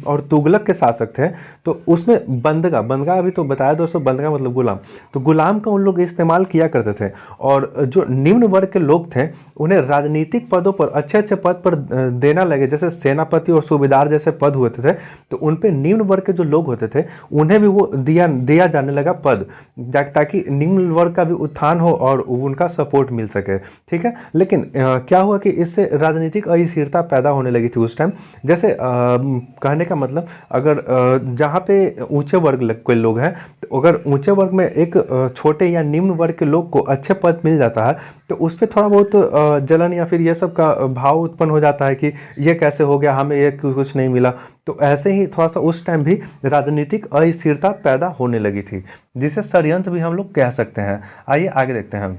और तुगलक के शासक थे, तो उसमें बंदगा अभी तो बताया दोस्तों, बंदगा मतलब गुलाम, तो गुलाम का उन लोग इस्तेमाल किया करते थे। और जो निम्न वर्ग के लोग थे उन्हें राजनीतिक पदों पर अच्छे पद पर देना लगे, जैसे सेनापति और सूबेदार जैसे पद होते थे, तो उन पर निम्न वर्ग के जो लोग होते थे उन्हें भी वो दिया जाने लगा पद, ताकि निम्न वर्ग का भी उत्थान हो और उनका सपोर्ट मिल सके। ठीक है, लेकिन क्या हुआ कि इससे राजनीतिक अस्थिरता पैदा होने लगी थी उस टाइम। जैसे कहने का मतलब, अगर जहाँ पे ऊंचे वर्ग के लोग हैं, तो अगर ऊंचे वर्ग में एक छोटे या निम्न वर्ग के लोग को अच्छे पद मिल जाता है तो उस पर थोड़ा बहुत जलन या फिर ये सब का भाव उत्पन्न हो जाता है कि ये कैसे हो गया, हमें ये कुछ नहीं मिला। तो ऐसे ही थोड़ा सा उस टाइम भी राजनीतिक अस्थिरता पैदा होने लगी थी, जिसे षड्यंत्र भी हम लोग कह सकते हैं। आइए आगे देखते हैं।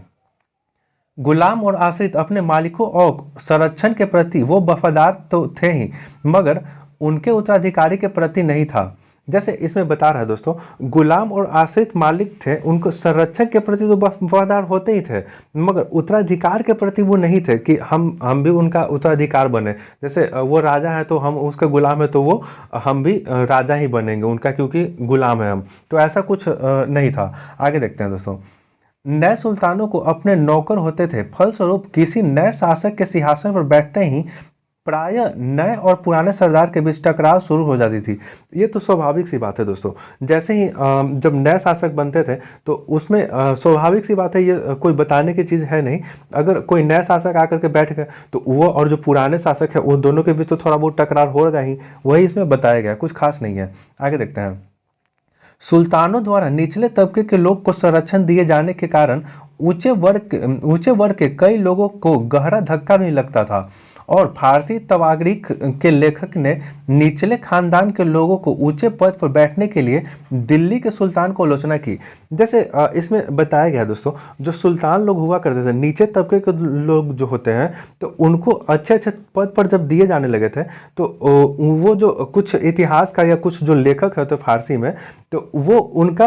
गुलाम और आश्रित अपने मालिकों और संरक्षण के प्रति वो वफादार तो थे ही, मगर उनके उत्तराधिकारी के प्रति नहीं था। जैसे इसमें बता रहा है दोस्तों, गुलाम और आश्रित मालिक थे, उनको संरक्षक के प्रति तो वफादार होते ही थे, मगर उत्तराधिकार के प्रति वो नहीं थे कि हम भी उनका उत्तराधिकार बने। जैसे वो राजा है तो हम उसका गुलाम है, तो हम भी राजा ही बनेंगे उनका, क्योंकि गुलाम है हम। तो ऐसा कुछ नहीं था। आगे देखते हैं दोस्तों। नए सुल्तानों को अपने नौकर होते थे, फलस्वरूप किसी नए शासक के सिंहासन पर बैठते ही प्रायः नए और पुराने सरदार के बीच टकराव शुरू हो जाती थी। ये तो स्वाभाविक सी बात है दोस्तों। जैसे ही जब नए शासक बनते थे तो उसमें स्वाभाविक सी बात है, ये कोई बताने की चीज़ है नहीं। अगर कोई नया शासक आकर के बैठ गए तो वो और जो पुराने शासक है उन दोनों के बीच तो थोड़ा बहुत टकराव होगा ही, वही इसमें बताया गया, कुछ खास नहीं है। आगे देखते हैं। सुल्तानों द्वारा निचले तबके के लोग को संरक्षण दिए जाने के कारण ऊंचे वर्ग के कई लोगों को गहरा धक्का भी लगता था और फारसी तवारीख के लेखक ने निचले खानदान के लोगों को ऊंचे पद पर बैठने के लिए दिल्ली के सुल्तान को आलोचना की। जैसे इसमें बताया गया दोस्तों, जो सुल्तान लोग हुआ करते थे, नीचे तबके के लोग जो होते हैं, तो उनको अच्छे अच्छे पद पर जब दिए जाने लगे थे, तो वो जो कुछ इतिहासकार या कुछ जो लेखक है तो फारसी में, तो वो उनका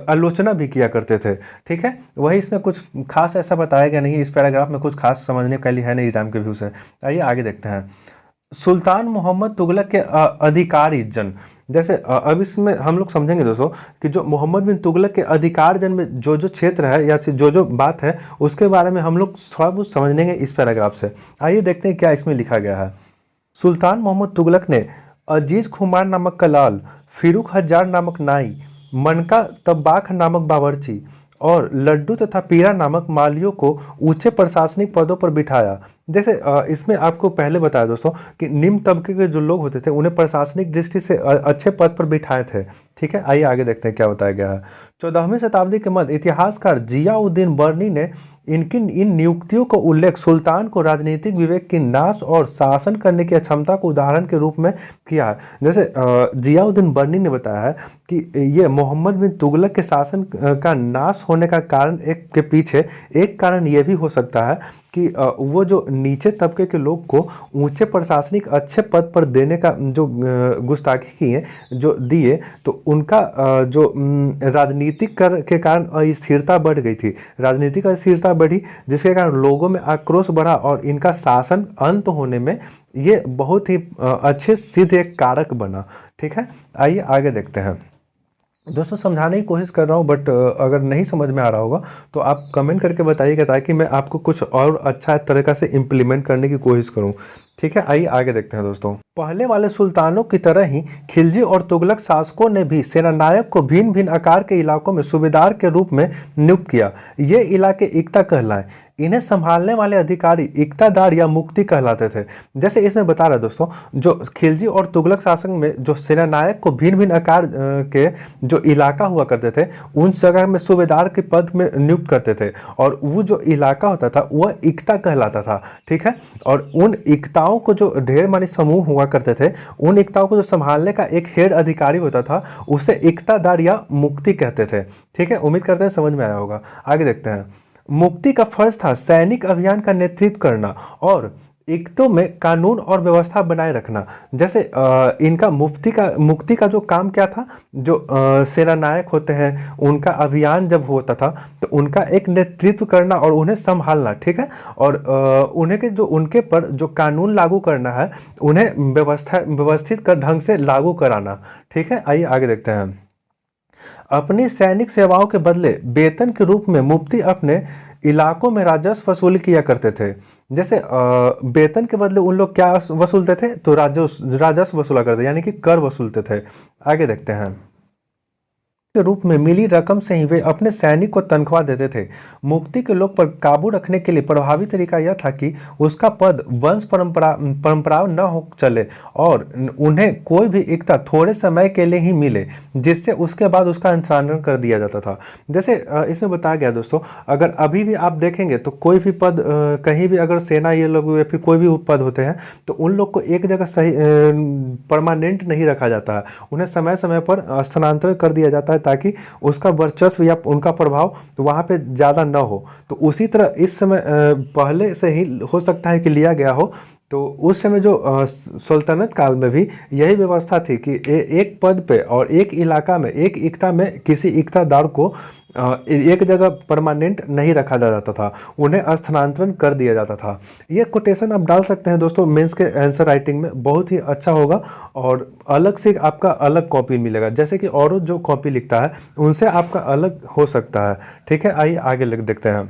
आलोचना भी किया करते थे। ठीक है, वही इसमें कुछ खास ऐसा बताया गया नहीं, इस पैराग्राफ में कुछ खास समझने के लिए है नहीं एग्जाम के व्यू से। आइए आगे देखते हैं। सुल्तान मोहम्मद तुगलक के अधिकारी जन, जैसे अब इसमें हम लोग समझेंगे दोस्तों कि जो मोहम्मद बिन तुगलक के अधिकार जन में जो जो क्षेत्र है या जो बात है उसके बारे में हम लोग थोड़ा बहुत समझ लेंगे इस पैराग्राफ से। आइए देखते हैं क्या इसमें लिखा गया है। सुल्तान मोहम्मद तुगलक ने अजीज खुमार नामक कलाल, फिरुख हजार नामक नाई, मनका तब्बाख नामक बावर्ची और लड्डू तथा पीरा नामक मालियों को ऊंचे प्रशासनिक पदों पर बिठाया। जैसे इसमें आपको पहले बताया दोस्तों कि निम्न तबके के जो लोग होते थे उन्हें प्रशासनिक दृष्टि से अच्छे पद पर बिठाए थे। ठीक है, आइए आगे देखते हैं क्या बताया गया है। 14वीं शताब्दी के मध्य इतिहासकार जियाउद्दीन बर्नी ने इन नियुक्तियों को उल्लेख सुल्तान को राजनीतिक विवेक की नाश और शासन करने की अक्षमता को उदाहरण के रूप में किया है। जैसे जियाउद्दीन बर्नी ने बताया है कि ये मोहम्मद बिन तुगलक के शासन का नाश होने का कारण के पीछे एक कारण ये भी हो सकता है कि वो जो नीचे तबके के लोग को ऊंचे प्रशासनिक अच्छे पद पर देने का जो गुस्ताखी किए जो दिए, तो उनका जो राजनीतिक के कारण अस्थिरता बढ़ गई थी, राजनीतिक अस्थिरता बढ़ी, जिसके कारण लोगों में आक्रोश बढ़ा और इनका शासन अंत होने में ये बहुत ही अच्छे सिद्ध एक कारक बना। ठीक है, आइए आगे देखते हैं। दोस्तों समझाने की कोशिश कर रहा हूँ, बट अगर नहीं समझ में आ रहा होगा तो आप कमेंट करके बताइएगा ताकि मैं आपको कुछ और अच्छा तरीक़ा से इम्प्लीमेंट करने की कोशिश करूँ। ठीक है, आइए आगे देखते हैं दोस्तों। पहले वाले सुल्तानों की तरह ही खिलजी और तुगलक शासकों ने भी सेनानायक को भिन्न भिन्न आकार के इलाकों में सूबेदार के रूप में नियुक्त किया। ये इलाके इक्ता कहलाए। इन्हें संभालने वाले अधिकारी इक्तादार या मुक्ति कहलाते थे। जैसे इसमें बता रहा है दोस्तों, जो खिलजी और तुगलक शासन में जो सेनानायक को भिन्न भिन्न आकार के जो इलाका हुआ करते थे उन जगह में सूबेदार के पद में नियुक्त करते थे और वो जो इलाका होता था वह इक्ता कहलाता था। ठीक है, और उन इक्ताओं को जो ढेर मानी समूह हुआ करते थे, उन इक्ताओं को जो संभालने का एक हेड अधिकारी होता था उसे इक्तादार या मुक्ति कहते थे। ठीक है, उम्मीद करते हैं समझ में आया होगा। आगे देखते हैं। मुक्ति का फर्ज था सैनिक अभियान का नेतृत्व करना और इक्तों में कानून और व्यवस्था बनाए रखना। जैसे इनका मुक्ति का जो काम क्या था, जो सेनानायक होते हैं उनका अभियान जब होता था तो उनका एक नेतृत्व करना और उन्हें संभालना। ठीक है, और उन्हें के जो उनके पर जो कानून लागू करना है उन्हें व्यवस्थित कर ढंग से लागू कराना। ठीक है, आइए आगे देखते हैं। अपनी सैनिक सेवाओं के बदले वेतन के रूप में मुफ्ती अपने इलाकों में राजस्व वसूल किया करते थे। जैसे वेतन के बदले उन लोग क्या वसूलते थे, तो राजस्व वसूला करते, यानी कि कर वसूलते थे। आगे देखते हैं। के रूप में मिली रकम से ही वे अपने सैनिक को तनख्वाह देते थे। मुक्ति के लोग पर काबू रखने के लिए प्रभावी तरीका यह था कि उसका पद वंश परंपरा न हो चले और उन्हें कोई भी इक्ता थोड़े समय के लिए ही मिले, जिससे उसके बाद उसका अंतरालन कर दिया जाता था। जैसे इसमें बताया गया दोस्तों, अगर अभी भी आप देखेंगे तो कोई भी पद कहीं भी अगर सेना ये लोग या फिर कोई भी पद होते हैं तो उन लोग को एक जगह सही परमानेंट नहीं रखा जाता है, उन्हें समय समय पर स्थानांतरण कर दिया जाता है ताकि उसका वर्चस्व या उनका प्रभाव वहाँ पे ज़्यादा न हो। तो उसी तरह इस समय पहले से ही हो सकता है कि लिया गया हो, तो उस समय जो सल्तनत काल में भी यही व्यवस्था थी कि एक पद पे और एक इलाका में एक इक्ता में किसी इक्तादार को एक जगह परमानेंट नहीं रखा जाता था, उन्हें स्थानांतरण कर दिया जाता था। ये कोटेशन आप डाल सकते हैं दोस्तों मेंस के आंसर राइटिंग में, बहुत ही अच्छा होगा और अलग से आपका अलग कॉपी मिलेगा। जैसे कि और जो कॉपी लिखता है उनसे आपका अलग हो सकता है। ठीक है, आइए आगे देखते हैं।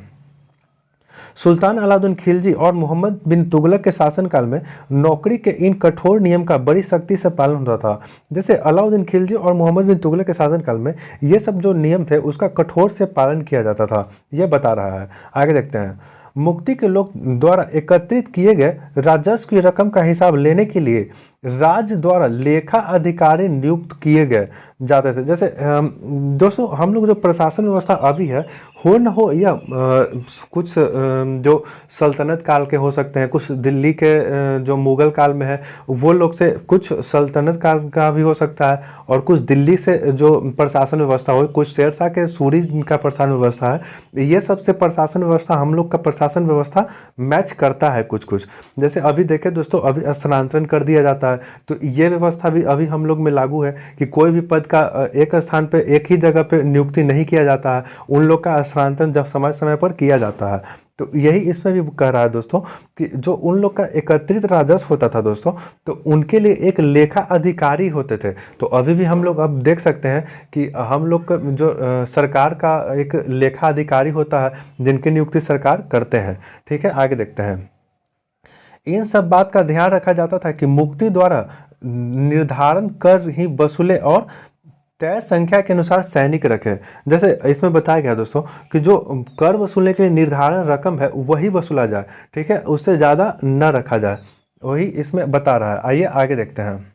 सुल्तान अलाउद्दीन खिलजी और मोहम्मद बिन तुगलक के शासनकाल में नौकरी के इन कठोर नियम का बड़ी सख्ती से पालन होता था। जैसे अलाउद्दीन खिलजी और मोहम्मद बिन तुगलक के शासनकाल में ये सब जो नियम थे उसका कठोर से पालन किया जाता था, ये बता रहा है। आगे देखते हैं। मुक्ति के लोग द्वारा एकत्रित किए गए राजस्व की रकम का हिसाब लेने के लिए राज्य द्वारा लेखा अधिकारी नियुक्त किए गए जाते थे। जैसे दोस्तों हम लोग जो प्रशासन व्यवस्था अभी है, हो न हो या कुछ जो सल्तनत काल के हो सकते हैं, कुछ दिल्ली के जो मुगल काल में है वो लोग से, कुछ सल्तनत काल का भी हो सकता है, और कुछ दिल्ली से जो प्रशासन व्यवस्था हो, कुछ शेरशाह के सूरी का प्रशासन व्यवस्था है। ये सबसे प्रशासन व्यवस्था, हम लोग का प्रशासन व्यवस्था मैच करता है कुछ कुछ। जैसे अभी देखें दोस्तों, अभी स्थानांतरण कर दिया जाता है, तो ये व्यवस्था भी अभी हम लोग में लागू है कि कोई भी पद का एक स्थान पे एक ही जगह पे नियुक्ति नहीं किया जाता है, उन लोग का स्थानांतरण जब समय समय पर किया जाता है। तो यही इसमें भी कह रहा है दोस्तों कि जो उन लोग का एकत्रित राजस्व होता था दोस्तों, तो उनके लिए एक लेखा अधिकारी होते थे। तो अभी भी हम लोग अब देख सकते हैं कि हम लोग का जो सरकार का एक लेखा अधिकारी होता है, जिनकी नियुक्ति सरकार करते हैं। ठीक है, आगे देखते हैं। इन सब बात का ध्यान रखा जाता था कि मुक्ति द्वारा निर्धारण कर ही वसूले और तय संख्या के अनुसार सैनिक रखे। जैसे इसमें बताया गया दोस्तों कि जो कर वसूलने के लिए निर्धारण रकम है वही वसूला जाए, ठीक है, उससे ज़्यादा न रखा जाए, वही इसमें बता रहा है। आइए आगे देखते हैं।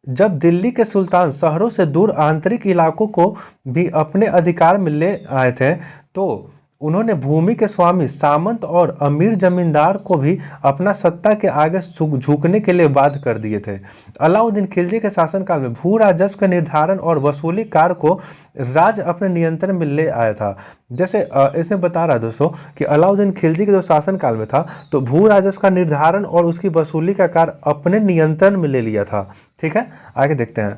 जब दिल्ली के सुल्तान शहरों से दूर आंतरिक इलाकों को भी अपने अधिकार में ले आए थे, तो उन्होंने भूमि के स्वामी, सामंत और अमीर जमींदार को भी अपना सत्ता के आगे झुकने के लिए बाध्य कर दिए थे। अलाउद्दीन खिलजी के शासनकाल में भू राजस्व के निर्धारण और वसूली कार्य को राज्य अपने नियंत्रण में ले आया था। जैसे इसमें बता रहा है दोस्तों कि अलाउद्दीन खिलजी के जो शासनकाल में था, तो भू राजस्व का निर्धारण और उसकी वसूली का कार्य अपने नियंत्रण में ले लिया था। ठीक है, आगे देखते हैं।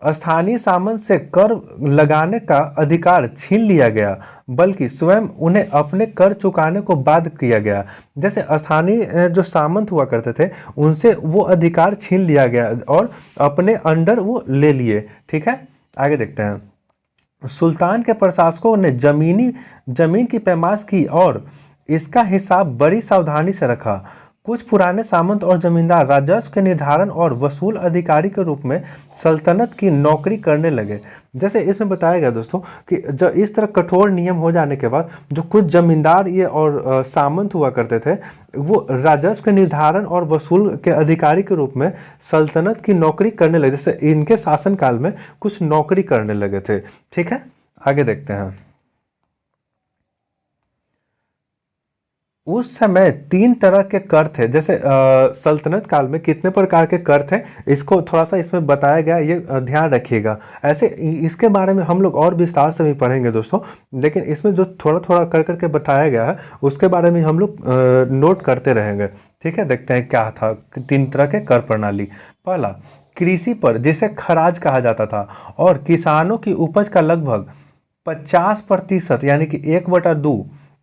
स्थानीय सामंत से कर लगाने का अधिकार छीन लिया गया, बल्कि स्वयं उन्हें अपने कर चुकाने को बाध्य किया गया। जैसे स्थानीय जो सामंत हुआ करते थे, उनसे वो अधिकार छीन लिया गया और अपने अंडर वो ले लिए। ठीक है, आगे देखते हैं। सुल्तान के प्रशासकों ने जमीन की पैमाश की और इसका हिसाब बड़ी सावधानी से रखा। कुछ पुराने सामंत और जमींदार राजस्व के निर्धारण और वसूल अधिकारी के रूप में सल्तनत की नौकरी करने लगे। जैसे इसमें बताया गया दोस्तों कि जब इस तरह कठोर नियम हो जाने के बाद जो कुछ जमींदार ये और सामंत हुआ करते थे, वो राजस्व के निर्धारण और वसूल के अधिकारी के रूप में सल्तनत की नौकरी करने लगे। जैसे इनके शासनकाल में कुछ नौकरी करने लगे थे। ठीक है, आगे देखते हैं। उस समय 3 तरह के कर थे। जैसे सल्तनत काल में कितने प्रकार के कर थे, इसको थोड़ा सा इसमें बताया गया, ये ध्यान रखिएगा। ऐसे इसके बारे में हम लोग और विस्तार से भी पढ़ेंगे दोस्तों, लेकिन इसमें जो थोड़ा थोड़ा कर करके बताया गया है उसके बारे में हम लोग नोट करते रहेंगे। ठीक है, देखते हैं क्या था 3 तरह के कर प्रणाली। पहला, कृषि पर, जिसे खराज कहा जाता था, और किसानों की उपज का लगभग 50% यानी कि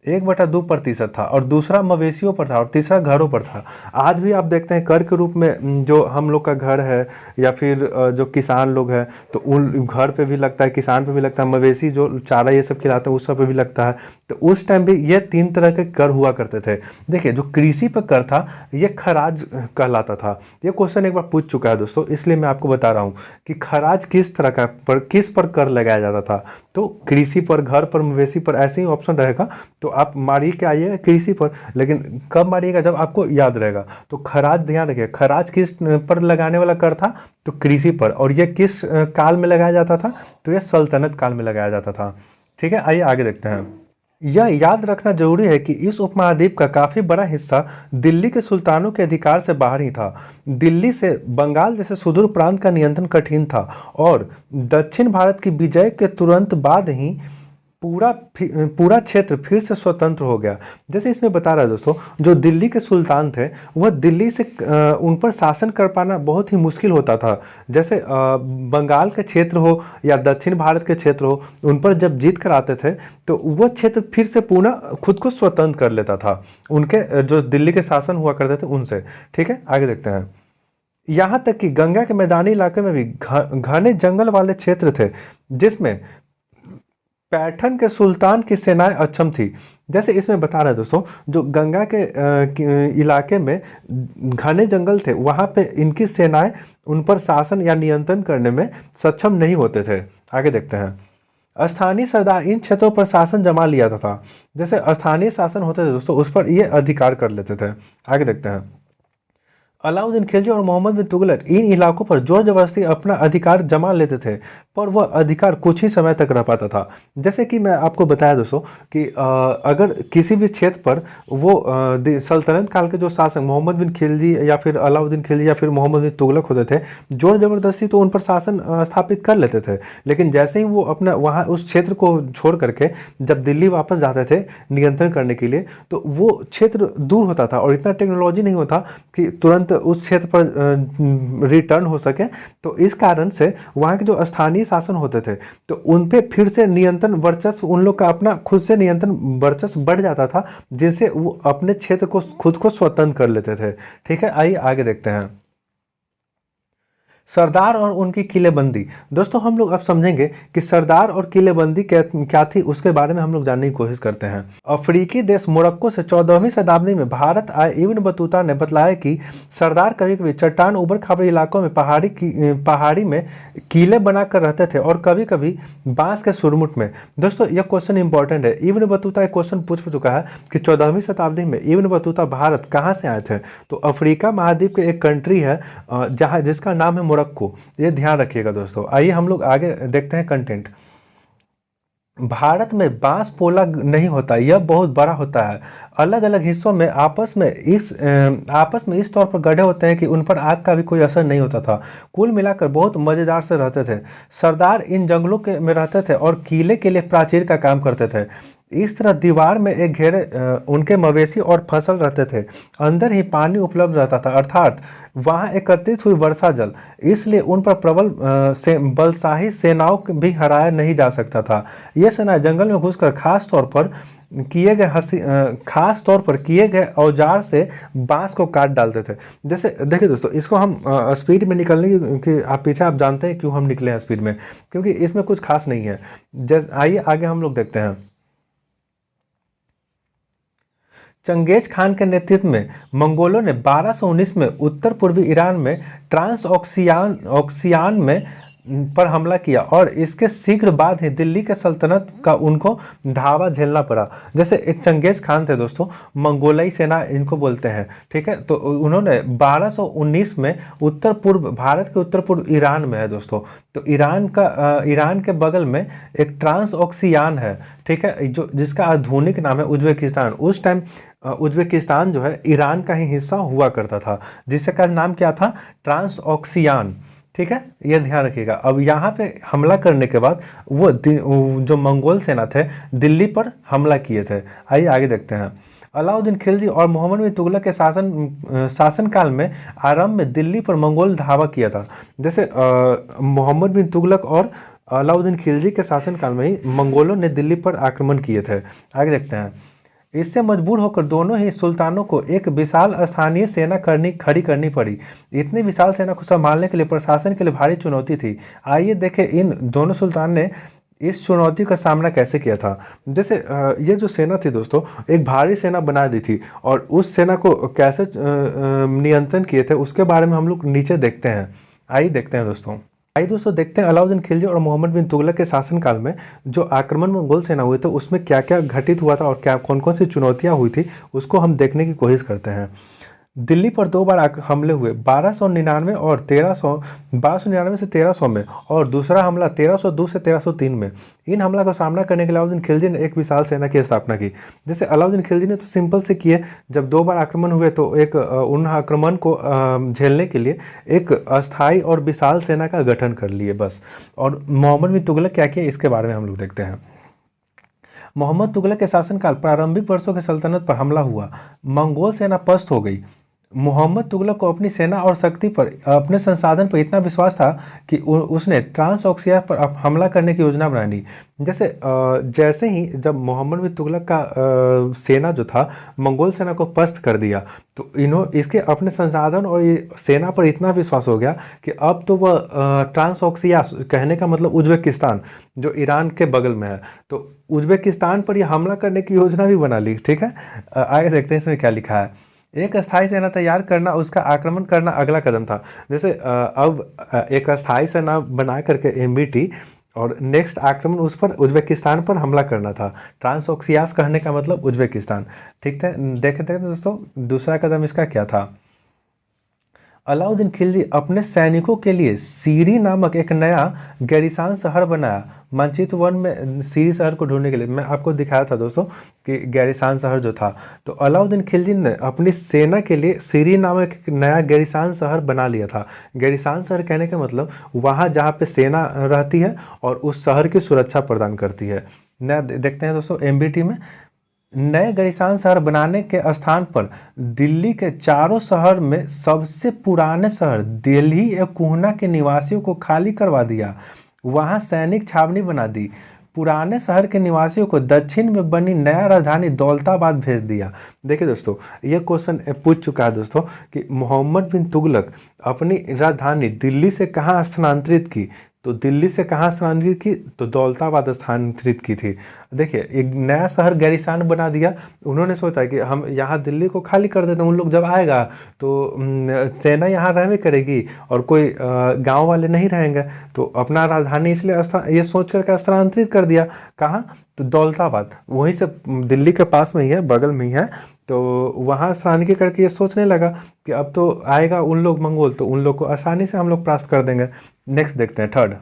1/2% था, और दूसरा मवेशियों पर था, और तीसरा घरों पर था। आज भी आप देखते हैं कर के रूप में जो हम लोग का घर है या फिर जो किसान लोग हैं, तो उन घर पे भी लगता है, किसान पे भी लगता है, मवेशी जो चारा ये सब खिलाते हैं उस सब पे भी लगता है। तो उस टाइम भी ये 3 तरह के कर हुआ करते थे। देखिए, जो कृषि पर कर था ये खराज कहलाता था। ये क्वेश्चन एक बार पूछ चुका है दोस्तों, इसलिए मैं आपको बता रहा हूँ कि खराज किस तरह का किस पर कर लगाया जाता था। तो कृषि पर, घर पर, मवेशी पर, ऐसे ही ऑप्शन रहेगा। तो आप मारिए के आइएगा कृषि पर, लेकिन कब मारिएगा जब आपको याद रहेगा। तो खराज ध्यान रखिए, खराज किस पर लगाने वाला कर था, तो कृषि पर। और ये किस काल में लगाया जाता था, तो ये सल्तनत काल में लगाया जाता था। ठीक है, आइए आगे देखते हैं। यह याद रखना जरूरी है कि इस उपमहाद्वीप का काफी बड़ा हिस्सा दिल्ली के सुल्तानों के अधिकार से बाहर ही था। दिल्ली से बंगाल जैसे सुदूर प्रांत का नियंत्रण कठिन था, और दक्षिण भारत की विजय के तुरंत बाद ही पूरा क्षेत्र फिर से स्वतंत्र हो गया। जैसे इसमें बता रहा है दोस्तों, जो दिल्ली के सुल्तान थे वह दिल्ली से उन पर शासन कर पाना बहुत ही मुश्किल होता था। जैसे बंगाल के क्षेत्र हो या दक्षिण भारत के क्षेत्र हो, उन पर जब जीत कर आते थे तो वह क्षेत्र फिर से पुनः खुद को स्वतंत्र कर लेता था उनके जो दिल्ली के शासन हुआ करते थे उनसे। ठीक है, आगे देखते हैं। यहाँ तक कि गंगा के मैदानी इलाके में भी घने जंगल वाले क्षेत्र थे, जिसमें पैठन के सुल्तान की सेनाएं अक्षम थी। जैसे इसमें बता रहा है दोस्तों, जो गंगा के इलाके में घने जंगल थे, वहाँ पे इनकी सेनाएं उन पर शासन या नियंत्रण करने में सक्षम नहीं होते थे। आगे देखते हैं। स्थानीय सरदार इन क्षेत्रों पर शासन जमा लिया था। जैसे स्थानीय शासन होते थे दोस्तों, उस पर ये अधिकार कर लेते थे। आगे देखते हैं। अलाउद्दीन खिलजी और मोहम्मद बिन तुगलक इन इलाकों पर जोर जबरदस्ती अपना अधिकार जमा लेते थे, पर वह अधिकार कुछ ही समय तक रह पाता था। जैसे कि मैं आपको बताया दोस्तों कि अगर किसी भी क्षेत्र पर वो सल्तनत काल के जो शासक मोहम्मद बिन खिलजी या फिर अलाउद्दीन खिलजी या फिर मोहम्मद बिन तुगलक होते थे, जोर जबरदस्ती तो उन पर शासन स्थापित कर लेते थे, लेकिन जैसे ही वो अपना वहाँ उस क्षेत्र को छोड़ करके जब दिल्ली वापस जाते थे नियंत्रण करने के लिए, तो वो क्षेत्र दूर होता था और इतना टेक्नोलॉजी नहीं होता कि तुरंत उस क्षेत्र पर रिटर्न हो सके। तो इस कारण से वहाँ के जो स्थानीय शासन होते थे तो उन पे फिर से नियंत्रण वर्चस्व, उन लोग का अपना खुद से नियंत्रण वर्चस्व बढ़ जाता था, जिनसे वो अपने क्षेत्र को खुद को स्वतंत्र कर लेते थे। ठीक है, आइए आगे देखते हैं। सरदार और उनकी किलेबंदी। दोस्तों हम लोग अब समझेंगे कि सरदार और किलेबंदी क्या थी, उसके बारे में हम लोग जानने की कोशिश करते हैं। अफ्रीकी देश मोरक्को से 14वीं शताब्दी में भारत आए इब्न बतूता ने बतलाया कि सरदार कभी कभी चट्टान उबड़ खाबड़ इलाकों में पहाड़ी में किले बनाकर रहते थे और कभी कभी बांस के सुरमुट में। दोस्तों यह क्वेश्चन इंपॉर्टेंट है, इब्न बतूता एक क्वेश्चन पूछ चुका है कि 14वीं शताब्दी में इब्न बतूता भारत कहाँ से आए थे। तो अफ्रीका महाद्वीप के एक कंट्री है जहाँ जिसका नाम है मोरक्को, ये ध्यान रखिएगा दोस्तों। आइए हम लोग आगे देखते हैं कंटेंट। भारत में बांस पोला नहीं होता, यह बहुत बड़ा होता है। अलग अलग हिस्सों में आपस में इस तौर पर गड्ढे होते हैं कि उन पर आग का भी कोई असर नहीं होता था। कुल मिलाकर बहुत मजेदार से रहते थे। सरदार इन जंगलों के में रहते थे और किले के लिए प्राचीर का काम करते थे। इस तरह दीवार में एक घेरे उनके मवेशी और फसल रहते थे। अंदर ही पानी उपलब्ध रहता था, अर्थात वहाँ एकत्रित हुई वर्षा जल, इसलिए उन पर प्रबल बलशाही सेनाओं भी हराया नहीं जा सकता था। ये सेना जंगल में घुसकर खास तौर पर किए गए औजार से बांस को काट डालते थे। जैसे देखिए दोस्तों, इसको हम स्पीड में निकलने की आप पीछे आप जानते हैं क्यों हम निकले हैं स्पीड में, क्योंकि इसमें कुछ खास नहीं है। आइए आगे हम लोग देखते हैं। चंगेज खान के नेतृत्व में मंगोलों ने 1219 में उत्तर पूर्वी ईरान में ट्रांस ऑक्सियान में पर हमला किया और इसके शीघ्र बाद ही दिल्ली के सल्तनत का उनको धावा झेलना पड़ा। जैसे एक चंगेज खान थे दोस्तों, मंगोलाई सेना इनको बोलते हैं, ठीक है। तो उन्होंने 1219 में उत्तर पूर्व भारत के उत्तर पूर्व ईरान में है दोस्तों, तो ईरान के बगल में एक ट्रांस ऑक्सियान है, ठीक है, जो जिसका आधुनिक नाम है उज्बेकिस्तान। उस टाइम उज्बेकिस्तान जो है ईरान का ही हिस्सा हुआ करता था, जिसका नाम क्या था, ट्रांस ऑक्सियान, ठीक है, यह ध्यान रखिएगा। अब यहाँ पे हमला करने के बाद वो जो मंगोल सेना थे दिल्ली पर हमला किए थे। आइए आगे देखते हैं। अलाउद्दीन खिलजी और मोहम्मद बिन तुगलक के शासनकाल में आरंभ में दिल्ली पर मंगोल धावा किया था। जैसे मोहम्मद बिन तुगलक और अलाउद्दीन खिलजी के शासनकाल में ही मंगोलों ने दिल्ली पर आक्रमण किए थे। आगे देखते हैं। इससे मजबूर होकर दोनों ही सुल्तानों को एक विशाल स्थानीय सेना खड़ी करनी पड़ी। इतनी विशाल सेना को संभालने के लिए प्रशासन के लिए भारी चुनौती थी। आइए देखें इन दोनों सुल्तान ने इस चुनौती का सामना कैसे किया था। जैसे ये जो सेना थी दोस्तों, एक भारी सेना बना दी थी और उस सेना को कैसे नियंत्रण किए थे उसके बारे में हम लोग नीचे देखते हैं। आइए देखते हैं दोस्तों। आइए दोस्तों देखते हैं अलाउद्दीन खिलजी और मोहम्मद बिन तुगलक के शासनकाल में जो आक्रमण मंगोल सेना हुए थे उसमें क्या क्या घटित हुआ था और क्या कौन कौन सी चुनौतियां हुई थी, उसको हम देखने की कोशिश करते हैं। दिल्ली पर 2 बार हमले हुए, 1299 और 1299 से 1300 में, और दूसरा हमला 1302 से 1303 में। इन हमला का सामना करने के लिए अलाउद्दीन खिलजी ने एक विशाल सेना की स्थापना की। जैसे अलाउद्दीन खिलजी ने तो सिंपल से किए, जब 2 बार आक्रमण हुए तो एक उन आक्रमण को झेलने के लिए एक अस्थायी और विशाल सेना का गठन कर लिए बस। और मोहम्मद बिन तुगलक क्या किया इसके बारे में हम लोग देखते हैं। मोहम्मद तुगलक के शासनकाल प्रारंभिक वर्षों के सल्तनत पर हमला हुआ, मंगोल सेना पस्त हो गई। मोहम्मद तुगलक को अपनी सेना और शक्ति पर, अपने संसाधन पर इतना विश्वास था कि उसने ट्रांस ऑक्सिया पर हमला करने की योजना बना ली। जैसे ही जब मोहम्मद बिन तुगलक का सेना जो था मंगोल सेना को पस्त कर दिया, तो इसके अपने संसाधन और ये सेना पर इतना विश्वास हो गया कि अब तो वह ट्रांस ऑक्सिया, कहने का मतलब उज्बेकिस्तान जो ईरान के बगल में है, तो उज्बेकिस्तान पर यह हमला करने की योजना भी बना ली। ठीक है, आगे देखते हैं इसमें क्या लिखा है। एक अस्थायी सेना तैयार करना, उसका आक्रमण करना अगला कदम था। जैसे अब एक अस्थायी सेना बना करके एमबीटी, और नेक्स्ट आक्रमण उस पर उज्बेकिस्तान पर हमला करना था। ट्रांसऑक्सियास कहने का मतलब उज्बेकिस्तान। ठीक है, देखते हैं दोस्तों दूसरा कदम इसका क्या था। अलाउद्दीन खिलजी अपने सैनिकों के लिए सीरी नामक एक नया गैरीसान शहर बनाया। मानचित्र 1 में सीरी शहर को ढूंढने के लिए मैं आपको दिखाया था दोस्तों कि गैरीसान शहर जो था, तो अलाउद्दीन खिलजी ने अपनी सेना के लिए सीरी नामक एक नया गैरीसान शहर बना लिया था। गैरीसान शहर कहने का मतलब वहाँ जहाँ पे सेना रहती है और उस शहर की सुरक्षा प्रदान करती है। नया देखते हैं दोस्तों एमबीटी में, नए गैरीसान शहर बनाने के स्थान पर दिल्ली के चारों शहर में सबसे पुराने शहर दिल्ली एवं कुहना के निवासियों को खाली करवा दिया। वहां सैनिक छावनी बना दी। पुराने शहर के निवासियों को दक्षिण में बनी नया राजधानी दौलताबाद भेज दिया। देखिए दोस्तों, ये क्वेश्चन पूछ चुका है दोस्तों कि मोहम्मद बिन तुगलक अपनी राजधानी दिल्ली से कहाँ स्थानांतरित की, तो दिल्ली से कहाँ स्थानांतरित की, तो दौलताबाद स्थानांतरित की थी। देखिए, एक नया शहर गैरीसान बना दिया। उन्होंने सोचा कि हम यहाँ दिल्ली को खाली कर देते हैं, उन लोग जब आएगा तो सेना यहाँ रहने करेगी और कोई गांव वाले नहीं रहेंगे, तो अपना राजधानी इसलिए ये सोच करके स्थानांतरित कर दिया। कहाँ, तो दौलताबाद, वहीं से दिल्ली के पास में ही है, बगल में ही है। तो वहाँ स्थानांतरित करके ये सोचने लगा कि अब तो आएगा उन लोग मंगोल, तो उन लोग को आसानी से हम लोग परास्त कर देंगे। नेक्स्ट देखते हैं थर्ड,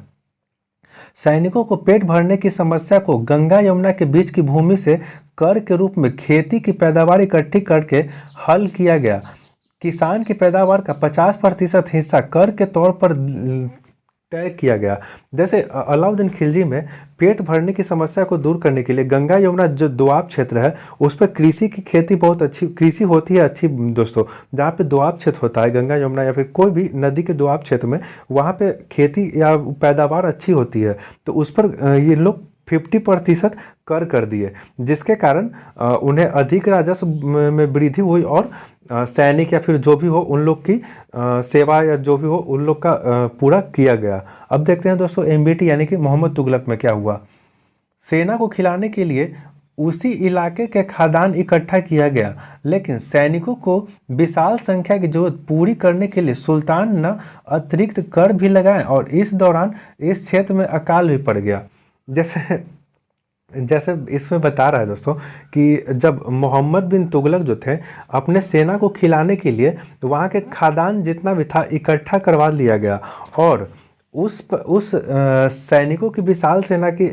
सैनिकों को पेट भरने की समस्या को गंगा यमुना के बीच की भूमि से कर के रूप में खेती की पैदावार इकट्ठी करके हल किया गया। किसान की पैदावार का 50% हिस्सा कर के तौर पर तय किया गया। जैसे अलाउद्दीन खिलजी में पेट भरने की समस्या को दूर करने के लिए गंगा यमुना जो दोआब क्षेत्र है उस पर कृषि की खेती बहुत अच्छी कृषि होती है अच्छी दोस्तों। जहाँ पे दोआब क्षेत्र होता है, गंगा यमुना या फिर कोई भी नदी के दोआब क्षेत्र में, वहाँ पे खेती या पैदावार अच्छी होती है, तो उस पर ये लोग 50% कर दिए, जिसके कारण उन्हें अधिक राजस्व में वृद्धि हुई और सैनिक या फिर जो भी हो उन लोग की सेवा या जो भी हो उन लोग का पूरा किया गया। अब देखते हैं दोस्तों एमबीटी यानी कि मोहम्मद तुगलक में क्या हुआ। सेना को खिलाने के लिए उसी इलाके के खाद्यान्न इकट्ठा किया गया, लेकिन सैनिकों को विशाल संख्या की जरूरत पूरी करने के लिए सुल्तान ने अतिरिक्त कर भी लगाए और इस दौरान इस क्षेत्र में अकाल भी पड़ गया। जैसे इसमें बता रहा है दोस्तों कि जब मोहम्मद बिन तुगलक जो थे अपने सेना को खिलाने के लिए तो वहाँ के खाद्यान्न जितना भी था इकट्ठा करवा लिया गया और उस सैनिकों की विशाल सेना की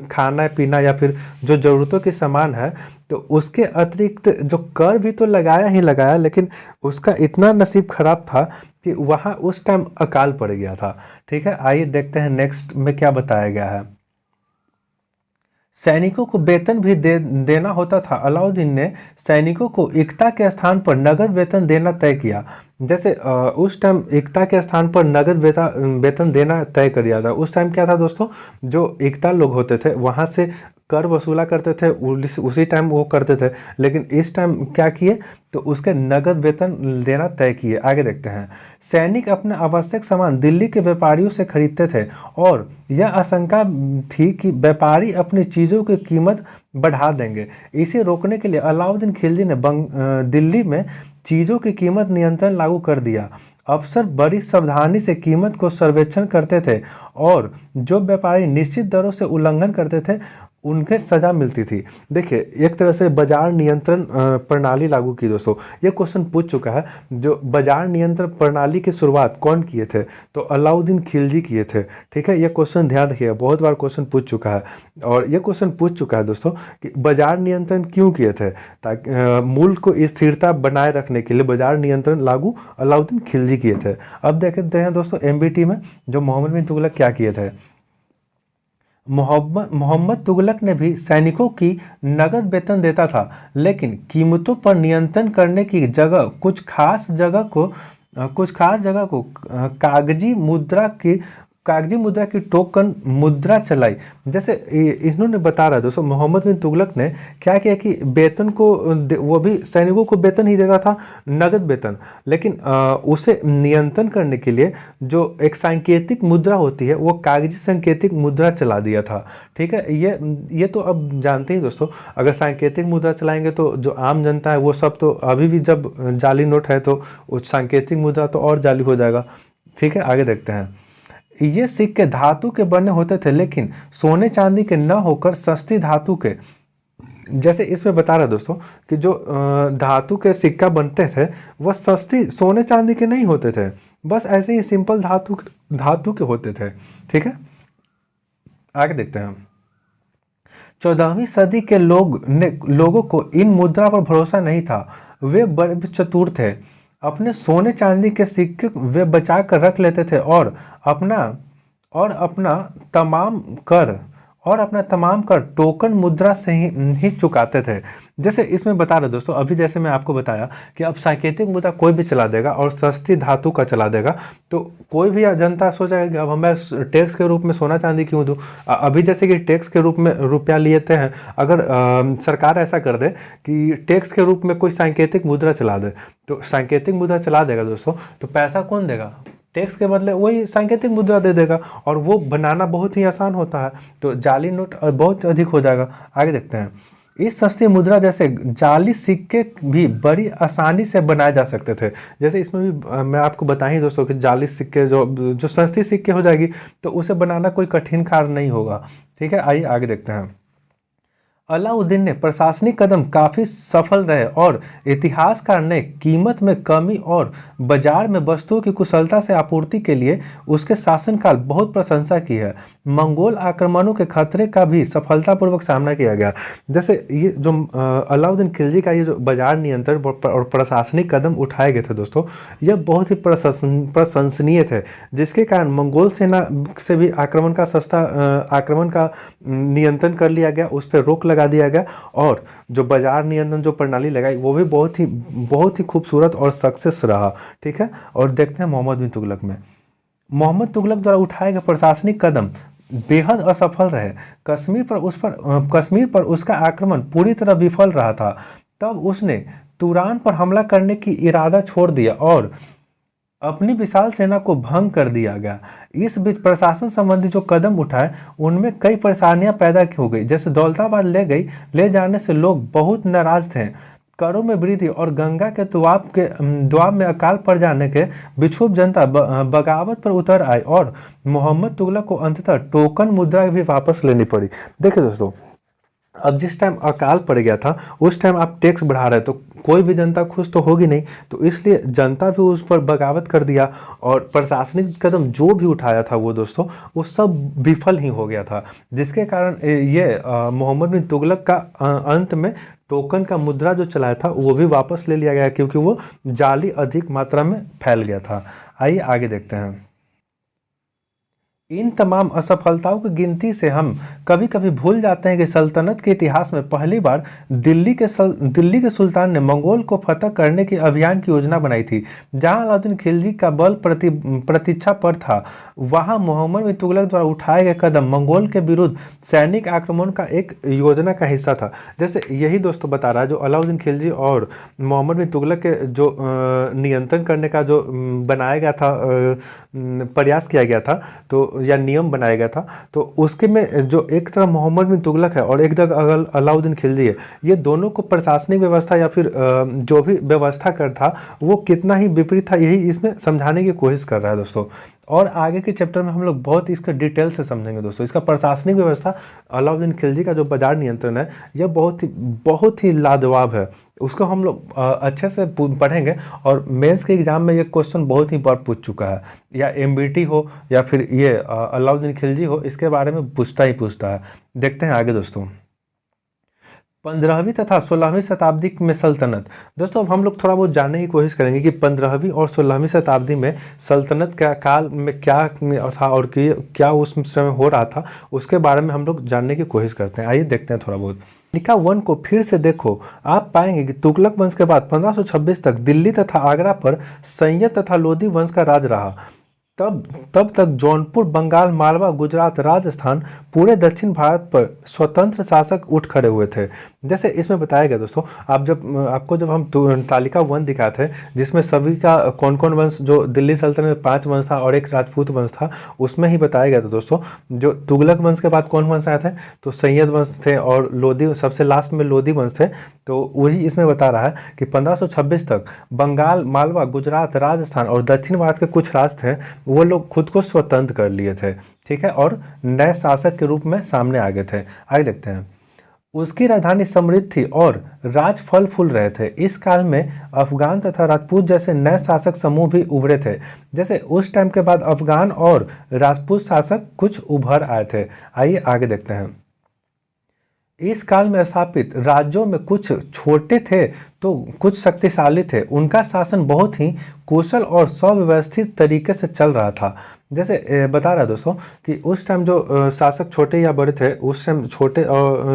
खाना पीना या फिर जो ज़रूरतों के सामान है तो उसके अतिरिक्त जो कर भी तो लगाया ही लगाया, लेकिन उसका इतना नसीब खराब था कि वहाँ उस टाइम अकाल पड़ गया था। ठीक है, आइए देखते हैं नेक्स्ट में क्या बताया गया है। सैनिकों को वेतन भी देना होता था। अलाउद्दीन ने सैनिकों को एकता के स्थान पर नगद वेतन देना तय किया। जैसे उस टाइम एकता के स्थान पर नगद वेतन देना तय कर दिया था। उस टाइम क्या था दोस्तों, जो एकता लोग होते थे वहाँ से कर वसूला करते थे, उसी टाइम वो करते थे, लेकिन इस टाइम क्या किए तो उसके नगद वेतन देना तय किए। आगे देखते हैं, सैनिक अपने आवश्यक सामान दिल्ली के व्यापारियों से खरीदते थे और यह आशंका थी कि व्यापारी अपनी चीज़ों की कीमत बढ़ा देंगे। इसे रोकने के लिए अलाउद्दीन खिलजी ने दिल्ली में चीज़ों की कीमत नियंत्रण लागू कर दिया। अफसर बड़ी सावधानी से कीमत को सर्वेक्षण करते थे और जो व्यापारी निश्चित दरों से उल्लंघन करते थे उनके सजा मिलती थी। देखिए, एक तरह से बाजार नियंत्रण प्रणाली लागू की दोस्तों। ये क्वेश्चन पूछ चुका है, जो बाजार नियंत्रण प्रणाली की शुरुआत कौन किए थे, तो अलाउद्दीन खिलजी किए थे। ठीक है, ये क्वेश्चन ध्यान रखिएगा, बहुत बार क्वेश्चन पूछ चुका है और ये क्वेश्चन पूछ चुका है दोस्तों कि बाजार नियंत्रण क्यों किए थे, ताकि मूल्य को स्थिरता बनाए रखने के लिए बाजार नियंत्रण लागू अलाउद्दीन खिलजी किए थे। अब देखते हैं दोस्तों एमबीटी में जो मोहम्मद बिन तुगलक क्या किए थे। मोहम्मद तुगलक ने भी सैनिकों की नगद वेतन देता था, लेकिन कीमतों पर नियंत्रण करने की जगह कुछ खास जगह को कागजी मुद्रा की टोकन मुद्रा चलाई। जैसे इन्होंने बता रहा है दोस्तों, मोहम्मद बिन तुगलक ने क्या किया कि वेतन को वो भी सैनिकों को वेतन ही देता था, नगद वेतन, लेकिन उसे नियंत्रण करने के लिए जो एक सांकेतिक मुद्रा होती है वो कागजी सांकेतिक मुद्रा चला दिया था। ठीक है, ये तो अब जानते ही दोस्तों, अगर सांकेतिक मुद्रा चलाएंगे तो जो आम जनता है वो सब तो अभी भी जब जाली नोट है तो उस सांकेतिक मुद्रा तो और जाली हो जाएगा। ठीक है, आगे देखते हैं। ये सिक्के धातु के बने होते थे, लेकिन सोने चांदी के न होकर सस्ती धातु के जैसे इसमें बता रहा है दोस्तों कि जो धातु के सिक्का बनते थे वह सस्ती सोने चांदी के नहीं होते थे, बस ऐसे ही सिंपल धातु के होते थे। ठीक है, आगे देखते हैं हम। 14वीं सदी के लोगों को इन मुद्रा पर भरोसा नहीं था। वे बड़े चतुर थे। अपने सोने चांदी के सिक्के वे बचा कर रख लेते थे और अपना तमाम कर टोकन मुद्रा से ही चुकाते थे। जैसे इसमें बता रहे दोस्तों, अभी जैसे मैं आपको बताया कि अब सांकेतिक मुद्रा कोई भी चला देगा और सस्ती धातु का चला देगा, तो कोई भी जनता सोचेगा कि अब मैं टैक्स के रूप में सोना चांदी क्यों दूं। अभी जैसे कि टैक्स के रूप में रुपया लेते हैं, अगर सरकार ऐसा कर दे कि टैक्स के रूप में कोई सांकेतिक मुद्रा चला दे, तो सांकेतिक मुद्रा चला देगा दोस्तों, तो पैसा कौन देगा? टैक्स के बदले वही सांकेतिक मुद्रा दे देगा, और वो बनाना बहुत ही आसान होता है, तो जाली नोट बहुत अधिक हो जाएगा। आगे देखते हैं। इस सस्ती मुद्रा जैसे जाली सिक्के भी बड़ी आसानी से बनाए जा सकते थे। जैसे इसमें भी मैं आपको बताई दोस्तों कि जाली सिक्के जो सस्ती सिक्के हो जाएगी, तो उसे बनाना कोई कठिन कार्य नहीं होगा। ठीक है, आइए आगे देखते हैं। अलाउद्दीन ने प्रशासनिक कदम काफ़ी सफल रहे और इतिहासकार ने कीमत में कमी और बाजार में वस्तुओं की कुशलता से आपूर्ति के लिए उसके शासनकाल बहुत प्रशंसा की है। मंगोल आक्रमणों के खतरे का भी सफलतापूर्वक सामना किया गया। जैसे ये जो अलाउद्दीन खिलजी का ये जो बाजार नियंत्रण और प्रशासनिक कदम उठाए गए थे दोस्तों, यह बहुत ही प्रशंसनीय थे, जिसके कारण मंगोल सेना से भी आक्रमण का नियंत्रण कर लिया गया, उस पर रोक लगा दिया गया, और जो बाजार नियंत्रण जो प्रणाली लगाई वो भी बहुत ही खूबसूरत और सक्सेस रहा। ठीक है, और देखते हैं मोहम्मद बिन तुगलक में। मोहम्मद तुगलक द्वारा उठाए गए प्रशासनिक कदम बेहद असफल रहे। कश्मीर पर उसका आक्रमण पूरी तरह विफल रहा था। तब उसने तुरान पर हमला करने की इरादा छोड़ दिया और अपनी विशाल सेना को भंग कर दिया गया। इस बीच प्रशासन संबंधी जो कदम उठाए उनमें कई परेशानियां पैदा हो गई। जैसे दौलताबाद ले जाने से लोग बहुत नाराज थे। करों में वृद्धि और गंगा के दुआब में अकाल पड़ जाने के विक्षुब्ध जनता बगावत पर उतर आई और मोहम्मद तुगलक को अंततः टोकन मुद्रा भी वापस लेनी पड़ी। देखिए दोस्तों, अब जिस टाइम अकाल पड़ गया था उस टाइम आप टैक्स बढ़ा रहे, तो कोई भी जनता खुश तो होगी नहीं, तो इसलिए जनता भी उस पर बगावत कर दिया और प्रशासनिक कदम जो भी उठाया था वो दोस्तों वो सब विफल ही हो गया था, जिसके कारण ये मोहम्मद बिन तुगलक का अंत में टोकन का मुद्रा जो चलाया था वो भी वापस ले लिया गया, क्योंकि वो जाली अधिक मात्रा में फैल गया था। आइए आगे देखते हैं। इन तमाम असफलताओं की गिनती से हम कभी कभी भूल जाते हैं कि सल्तनत के इतिहास में पहली बार दिल्ली के सुल्तान ने मंगोल को फतह करने के अभियान की योजना बनाई थी। जहां अलाउद्दीन खिलजी का बल प्रतीक्षा पर था, वहां मोहम्मद बिन तुगलक द्वारा उठाए गए कदम मंगोल के विरुद्ध सैनिक आक्रमण का एक योजना का हिस्सा था। जैसे यही दोस्तों बता रहा है, जो अलाउद्दीन खिलजी और मोहम्मद बिन तुगलक के जो नियंत्रण करने का जो बनाया गया था, प्रयास किया गया था, तो या नियम बनाया गया था, तो उसके में जो एक तरफ मोहम्मद बिन तुगलक है और एक तरफ अलाउद्दीन खिलजी है, ये दोनों को प्रशासनिक व्यवस्था या फिर जो भी व्यवस्था कर था वो कितना ही विपरीत था, यही इसमें समझाने की कोशिश कर रहा है दोस्तों। और आगे के चैप्टर में हम लोग बहुत इसका डिटेल से समझेंगे दोस्तों। इसका प्रशासनिक व्यवस्था, अलाउद्दीन खिलजी का जो बाजार नियंत्रण है, यह बहुत ही लाजवाब है। उसको हम लोग अच्छे से पढ़ेंगे और मेंस के एग्जाम में ये क्वेश्चन बहुत ही बार पूछ चुका है, या एमबीटी हो या फिर ये अलाउद्दीन खिलजी हो, इसके बारे में पूछता है। देखते हैं आगे दोस्तों। 15वीं तथा 16वीं शताब्दी में सल्तनत। दोस्तों अब हम लोग थोड़ा बहुत जानने की कोशिश करेंगे कि 15वीं और 16वीं शताब्दी में सल्तनत का काल में क्या था और क्या उस समय हो रहा था, उसके बारे में हम लोग जानने की कोशिश करते हैं। आइए देखते हैं थोड़ा बहुत। तालिका 1 को फिर से देखो, आप पाएंगे कि तुगलक वंश के बाद 1526 तक दिल्ली तथा आगरा पर सैयद तथा लोधी वंश का राज रहा। तब तक जौनपुर, बंगाल, मालवा, गुजरात, राजस्थान, पूरे दक्षिण भारत पर स्वतंत्र शासक उठ खड़े हुए थे। जैसे इसमें बताया गया दोस्तों, आपको जब हम तालिका 1 दिखाए थे, जिसमें सभी का कौन कौन वंश, जो दिल्ली सल्तनत में 5 वंश था और एक राजपूत वंश था, उसमें ही बताया गया था दोस्तों। जो तुगलक वंश के बाद कौन वंश आए थे, तो सैयद वंश थे और लोधी, सबसे लास्ट में लोधी वंश थे। तो वही इसमें बता रहा है कि 1526 तक बंगाल, मालवा, गुजरात, राजस्थान और दक्षिण भारत के कुछ राज्य थे, वो लोग खुद को स्वतंत्र कर लिए थे। ठीक है, और नए शासक के रूप में सामने आ गए थे। आगे देखते हैं। उसकी राजधानी समृद्ध थी और राज फल फूल रहे थे। इस काल में अफगान तथा राजपूत जैसे नए शासक समूह भी उभरे थे। जैसे उस टाइम के बाद अफगान और राजपूत शासक कुछ उभर आए थे। आइए आगे देखते हैं। इस काल में स्थापित राज्यों में कुछ छोटे थे तो कुछ शक्तिशाली थे। उनका शासन बहुत ही कुशल और सुव्यवस्थित तरीके से चल रहा था। जैसे बता रहा दोस्तों कि उस टाइम जो शासक छोटे या बड़े थे, उस टाइम छोटे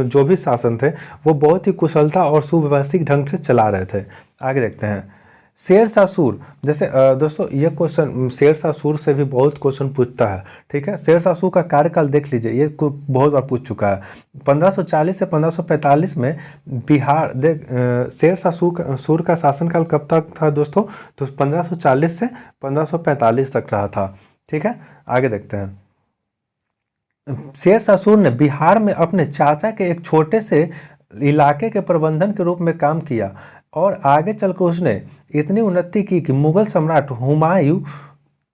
जो भी शासन थे वो बहुत ही कुशलता और सुव्यवस्थित ढंग से चला रहे थे। आगे देखते हैं। शेरशाह सूर, जैसे दोस्तों ये क्वेश्चन शेरशाह सूर से भी बहुत क्वेश्चन पूछता है, ठीक है। शेरशाह सूर का कार्यकाल देख लीजिए, ये बहुत बार पूछ चुका है। 1540 से 1545 में बिहार शेरशाह सूर का शासनकाल कब तक था दोस्तों? तो 1540 से 1545 तक रहा था, ठीक है। आगे देखते हैं। शेरशाह सूर ने बिहार में अपने चाचा के एक छोटे से इलाके के प्रबंधन के रूप में काम किया और आगे चलकर उसने इतनी उन्नति की कि मुगल सम्राट हुमायूं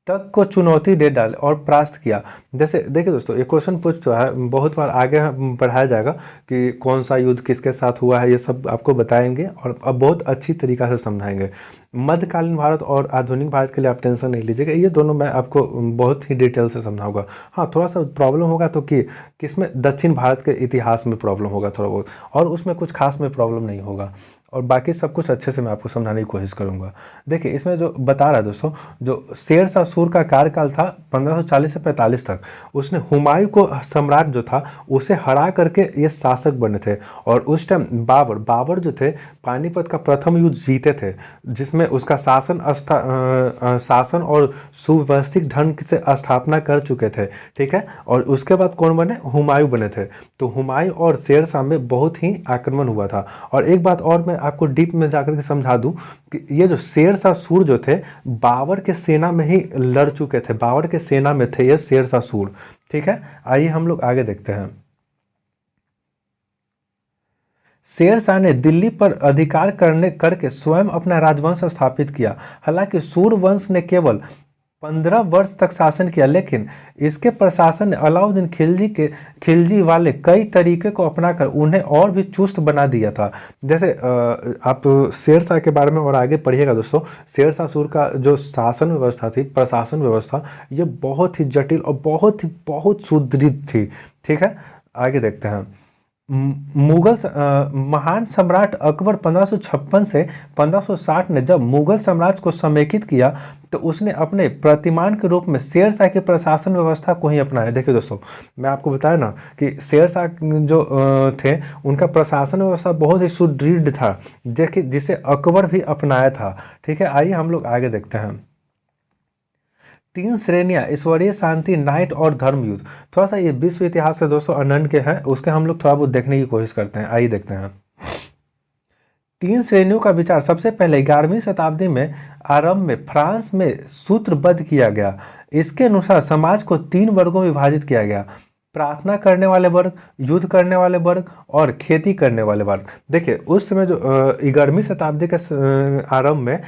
तक को चुनौती दे डाली और परास्त किया। जैसे देखिए दोस्तों, ये क्वेश्चन पूछता है, बहुत बार आगे पढ़ाया जाएगा कि कौन सा युद्ध किसके साथ हुआ है, ये सब आपको बताएंगे और अब बहुत अच्छी तरीक़ा से समझाएंगे। मध्यकालीन भारत और आधुनिक भारत के लिए आप टेंशन नहीं लीजिएगा, ये दोनों मैं आपको बहुत ही डिटेल से समझाऊंगा। हाँ, थोड़ा सा प्रॉब्लम होगा तो कि किसमें, दक्षिण भारत के इतिहास में प्रॉब्लम होगा थोड़ा बहुत, और उसमें कुछ खास में प्रॉब्लम नहीं होगा, और बाकी सब कुछ अच्छे से मैं आपको समझाने की कोशिश करूंगा। देखिए इसमें जो बता रहा है दोस्तों, जो शेरशाह सूर का कार्यकाल था 1540 से 45 तक, उसने हुमायूं को सम्राट जो था उसे हरा करके ये शासक बने थे। और उस टाइम बाबर जो थे पानीपत का प्रथम युद्ध जीते थे, जिसमें उसका शासन और सुव्यवस्थित ढंग से स्थापना कर चुके थे, ठीक है। और उसके बाद कौन बने? हुमायूं बने थे। तो हुमायूं और शेरशाह में बहुत ही आक्रमण हुआ था। और एक बात और मैं आपको डीप में जाकर के समझा दूं कि ये जो शेरशाह सूर जो थे बाबर के सेना में ही लड़ चुके थे, बाबर के सेना में थे ये शेरशाह सूर, ठीक है। आइए हम लोग आगे देखते हैं। शेरशाह ने दिल्ली पर अधिकार करके स्वयं अपना राजवंश स्थापित किया। हालांकि सूर वंश ने केवल 15 वर्ष तक शासन किया, लेकिन इसके प्रशासन ने अलाउद्दीन खिलजी वाले कई तरीके को अपनाकर उन्हें और भी चुस्त बना दिया था। जैसे आप शेरशाह के बारे में और आगे पढ़िएगा दोस्तों, शेरशाह सूर का जो शासन व्यवस्था थी, प्रशासन व्यवस्था, ये बहुत ही जटिल और बहुत सुदृढ़ थी, ठीक है। आगे देखते हैं। मुगल महान सम्राट अकबर 1556 से 1560 ने जब मुगल साम्राज्य को समेकित किया तो उसने अपने प्रतिमान के रूप में शेरशाह की प्रशासन व्यवस्था को ही अपनाया। देखिए दोस्तों, मैं आपको बताया ना कि शेरशाह जो थे उनका प्रशासन व्यवस्था बहुत ही सुदृढ़ था, जिसे अकबर भी अपनाया था, ठीक है। आइए हम लोग आगे देखते हैं। 3 श्रेणियां, ईश्वरीय, शांति, नाइट और धर्म युद्ध। थोड़ा सा ये विश्व इतिहास से दोस्तों अनंत के हैं, उसके हम लोग थोड़ा बहुत देखने की कोशिश करते हैं। आइए देखते हैं। 3 श्रेणियों का विचार सबसे पहले 11वीं शताब्दी में आरंभ में फ्रांस में सूत्रबद्ध किया गया। इसके अनुसार समाज को 3 वर्गों में विभाजित किया गया: प्रार्थना करने वाले वर्ग, युद्ध करने वाले वर्ग और खेती करने वाले वर्ग। देखिए उस समय जो 11वीं शताब्दी के आरंभ में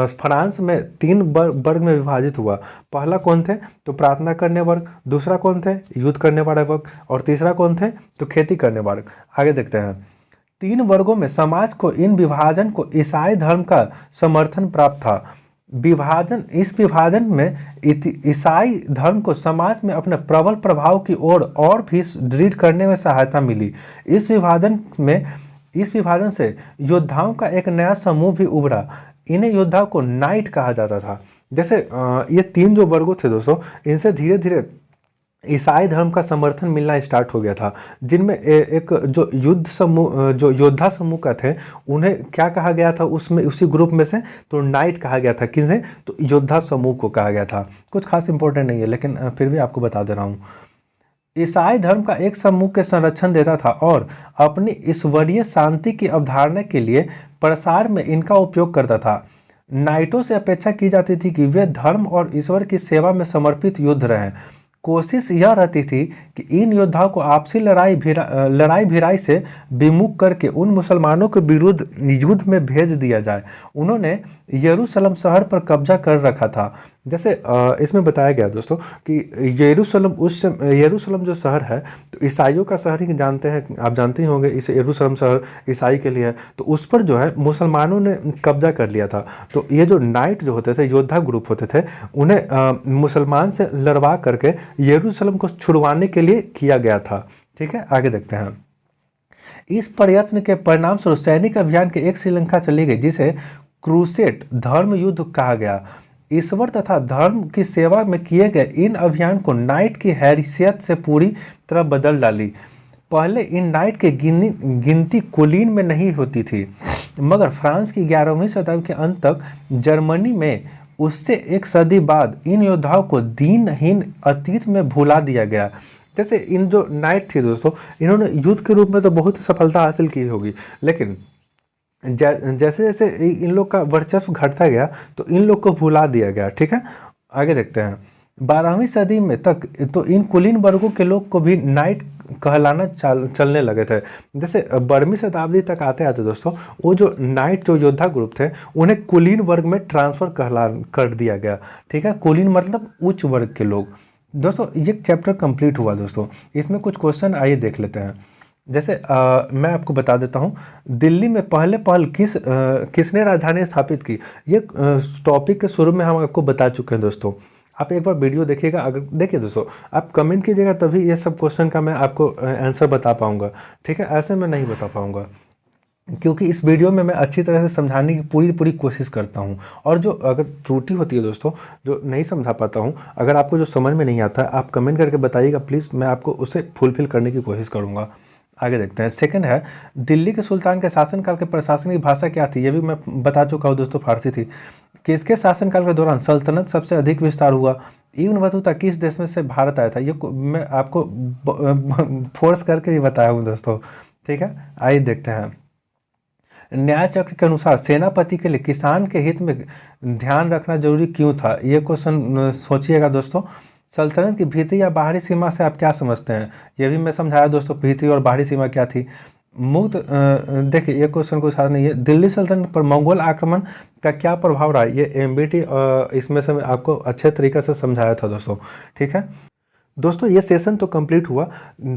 फ्रांस में 3 वर्ग में विभाजित हुआ। पहला कौन थे? तो प्रार्थना करने वर्ग, दूसरा कौन थे? युद्ध करने वाले वर्ग, और तीसरा कौन थे? तो खेती करने वर्ग। आगे देखते हैं। 3 वर्गों में समाज को इन विभाजन को ईसाई धर्म का समर्थन प्राप्त था। इस विभाजन में ईसाई धर्म को समाज में अपने प्रबल प्रभाव की ओर और भी दृढ़ करने में सहायता मिली। इस विभाजन से योद्धाओं का एक नया समूह भी उभरा। इन्हें योद्धाओं को नाइट कहा जाता था। जैसे ये 3 जो वर्गों थे दोस्तों, इनसे धीरे धीरे ईसाई धर्म का समर्थन मिलना स्टार्ट हो गया था, जिनमें एक जो योद्धा समूह का थे उन्हें क्या कहा गया था, उसमें उसी ग्रुप में से तो नाइट कहा गया था। किन्हें? तो योद्धा समूह को कहा गया था। कुछ खास इंपॉर्टेंट नहीं है, लेकिन फिर भी आपको बता दे रहा हूँ। ईसाई धर्म का एक समूह के संरक्षण देता था और अपनी ईश्वरीय शांति की अवधारणा के लिए प्रसार में इनका उपयोग करता था। नाइटों से अपेक्षा की जाती थी कि वे धर्म और ईश्वर की सेवा में समर्पित युद्ध रहें। कोशिश यह रहती थी कि इन योद्धाओं को आपसी लड़ाई भिड़ाई से विमुख करके उन मुसलमानों के विरुद्ध युद्ध में भेज दिया जाए। उन्होंने यरूशलेम शहर पर कब्जा कर रखा था, जैसे इसमें बताया गया दोस्तों कि यरूशलेम जो शहर है तो ईसाइयों का शहर ही जानते हैं, आप जानते ही होंगे, इस यरूशलेम शहर ईसाई के लिए है। तो उस पर जो है मुसलमानों ने कब्जा कर लिया था। तो ये जो नाइट जो होते थे, योद्धा ग्रुप होते थे, उन्हें मुसलमान से लड़वा करके यरूशलेम को छुड़वाने के लिए किया गया था। ठीक है, आगे देखते हैं। इस प्रयत्न के परिणाम स्वरूप सैनिक अभियान के एक श्रीलंका चली गई जिसे क्रूसेड धर्म युद्ध कहा गया। ईश्वर तथा धर्म की सेवा में किए गए इन अभियान को नाइट की हैसियत से पूरी तरह बदल डाली। पहले इन नाइट की गिनती कुलीन में नहीं होती थी, मगर फ्रांस की 11वीं शताब्दी के अंत तक जर्मनी में उससे एक सदी बाद इन योद्धाओं को दीनहीन अतीत में भुला दिया गया। जैसे इन जो नाइट थी दोस्तों, इन्होंने युद्ध के रूप में तो बहुत सफलता हासिल की होगी, लेकिन जैसे जैसे इन लोग का वर्चस्व घटता गया तो इन लोग को भुला दिया गया। ठीक है, आगे देखते हैं। 12वीं सदी में तक तो इन कुलीन वर्गों के लोग को भी नाइट कहलाना चलने लगे थे। जैसे 12वीं शताब्दी तक आते आते दोस्तों, वो जो नाइट जो योद्धा ग्रुप थे उन्हें कुलीन वर्ग में ट्रांसफर कर दिया गया। ठीक है, कुलीन मतलब उच्च वर्ग के लोग। दोस्तों ये चैप्टर कंप्लीट हुआ दोस्तों, इसमें कुछ क्वेश्चन आइए देख लेते हैं। जैसे मैं आपको बता देता हूँ, दिल्ली में पहल किसने राजधानी स्थापित की। ये टॉपिक के शुरू में हम आपको बता चुके हैं दोस्तों, आप एक बार वीडियो देखिएगा। अगर देखिए दोस्तों, आप कमेंट कीजिएगा तभी ये सब क्वेश्चन का मैं आपको आंसर बता पाऊंगा। ठीक है, ऐसे मैं नहीं बता पाऊंगा, क्योंकि इस वीडियो में मैं अच्छी तरह से समझाने की पूरी कोशिश करता हूं। और जो अगर त्रुटि होती है दोस्तों, जो नहीं समझा पाता हूं, अगर आपको जो समझ में नहीं आता आप कमेंट करके बताइएगा प्लीज़, मैं आपको उसे फुलफिल करने की कोशिश करूंगा। आगे देखते हैं। सेकंड है, दिल्ली के सुल्तान के शासनकाल के प्रशासनिक भाषा क्या थी। ये भी मैं बता चुका हूँ दोस्तों, फारसी थी। किसके शासनकाल के दौरान सल्तनत सबसे अधिक विस्तार हुआ। इब्न बतूता किस देश में से भारत आया था। ये मैं आपको फोर्स करके भी बताया हूँ दोस्तों। ठीक है, आइए देखते हैं। न्याय चक्र के अनुसार सेनापति के लिए किसान के हित में ध्यान रखना जरूरी क्यों था। ये क्वेश्चन सोचिएगा दोस्तों। सल्तनत की भीतरी या बाहरी सीमा से आप क्या समझते हैं, ये भी मैं समझाया दोस्तों, भीतरी और बाहरी सीमा क्या थी। मुक्त देखिए, ये क्वेश्चन कोई सारा नहीं है। दिल्ली सल्तनत पर मंगोल आक्रमण का क्या प्रभाव रहा। ये एमबीटी इसमें से मैं आपको अच्छे तरीके से समझाया था दोस्तों। ठीक है दोस्तों, ये सेशन तो कंप्लीट हुआ।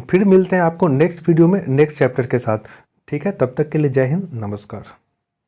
फिर मिलते हैं आपको नेक्स्ट वीडियो में नेक्स्ट चैप्टर के साथ। ठीक है, तब तक के लिए जय हिंद, नमस्कार।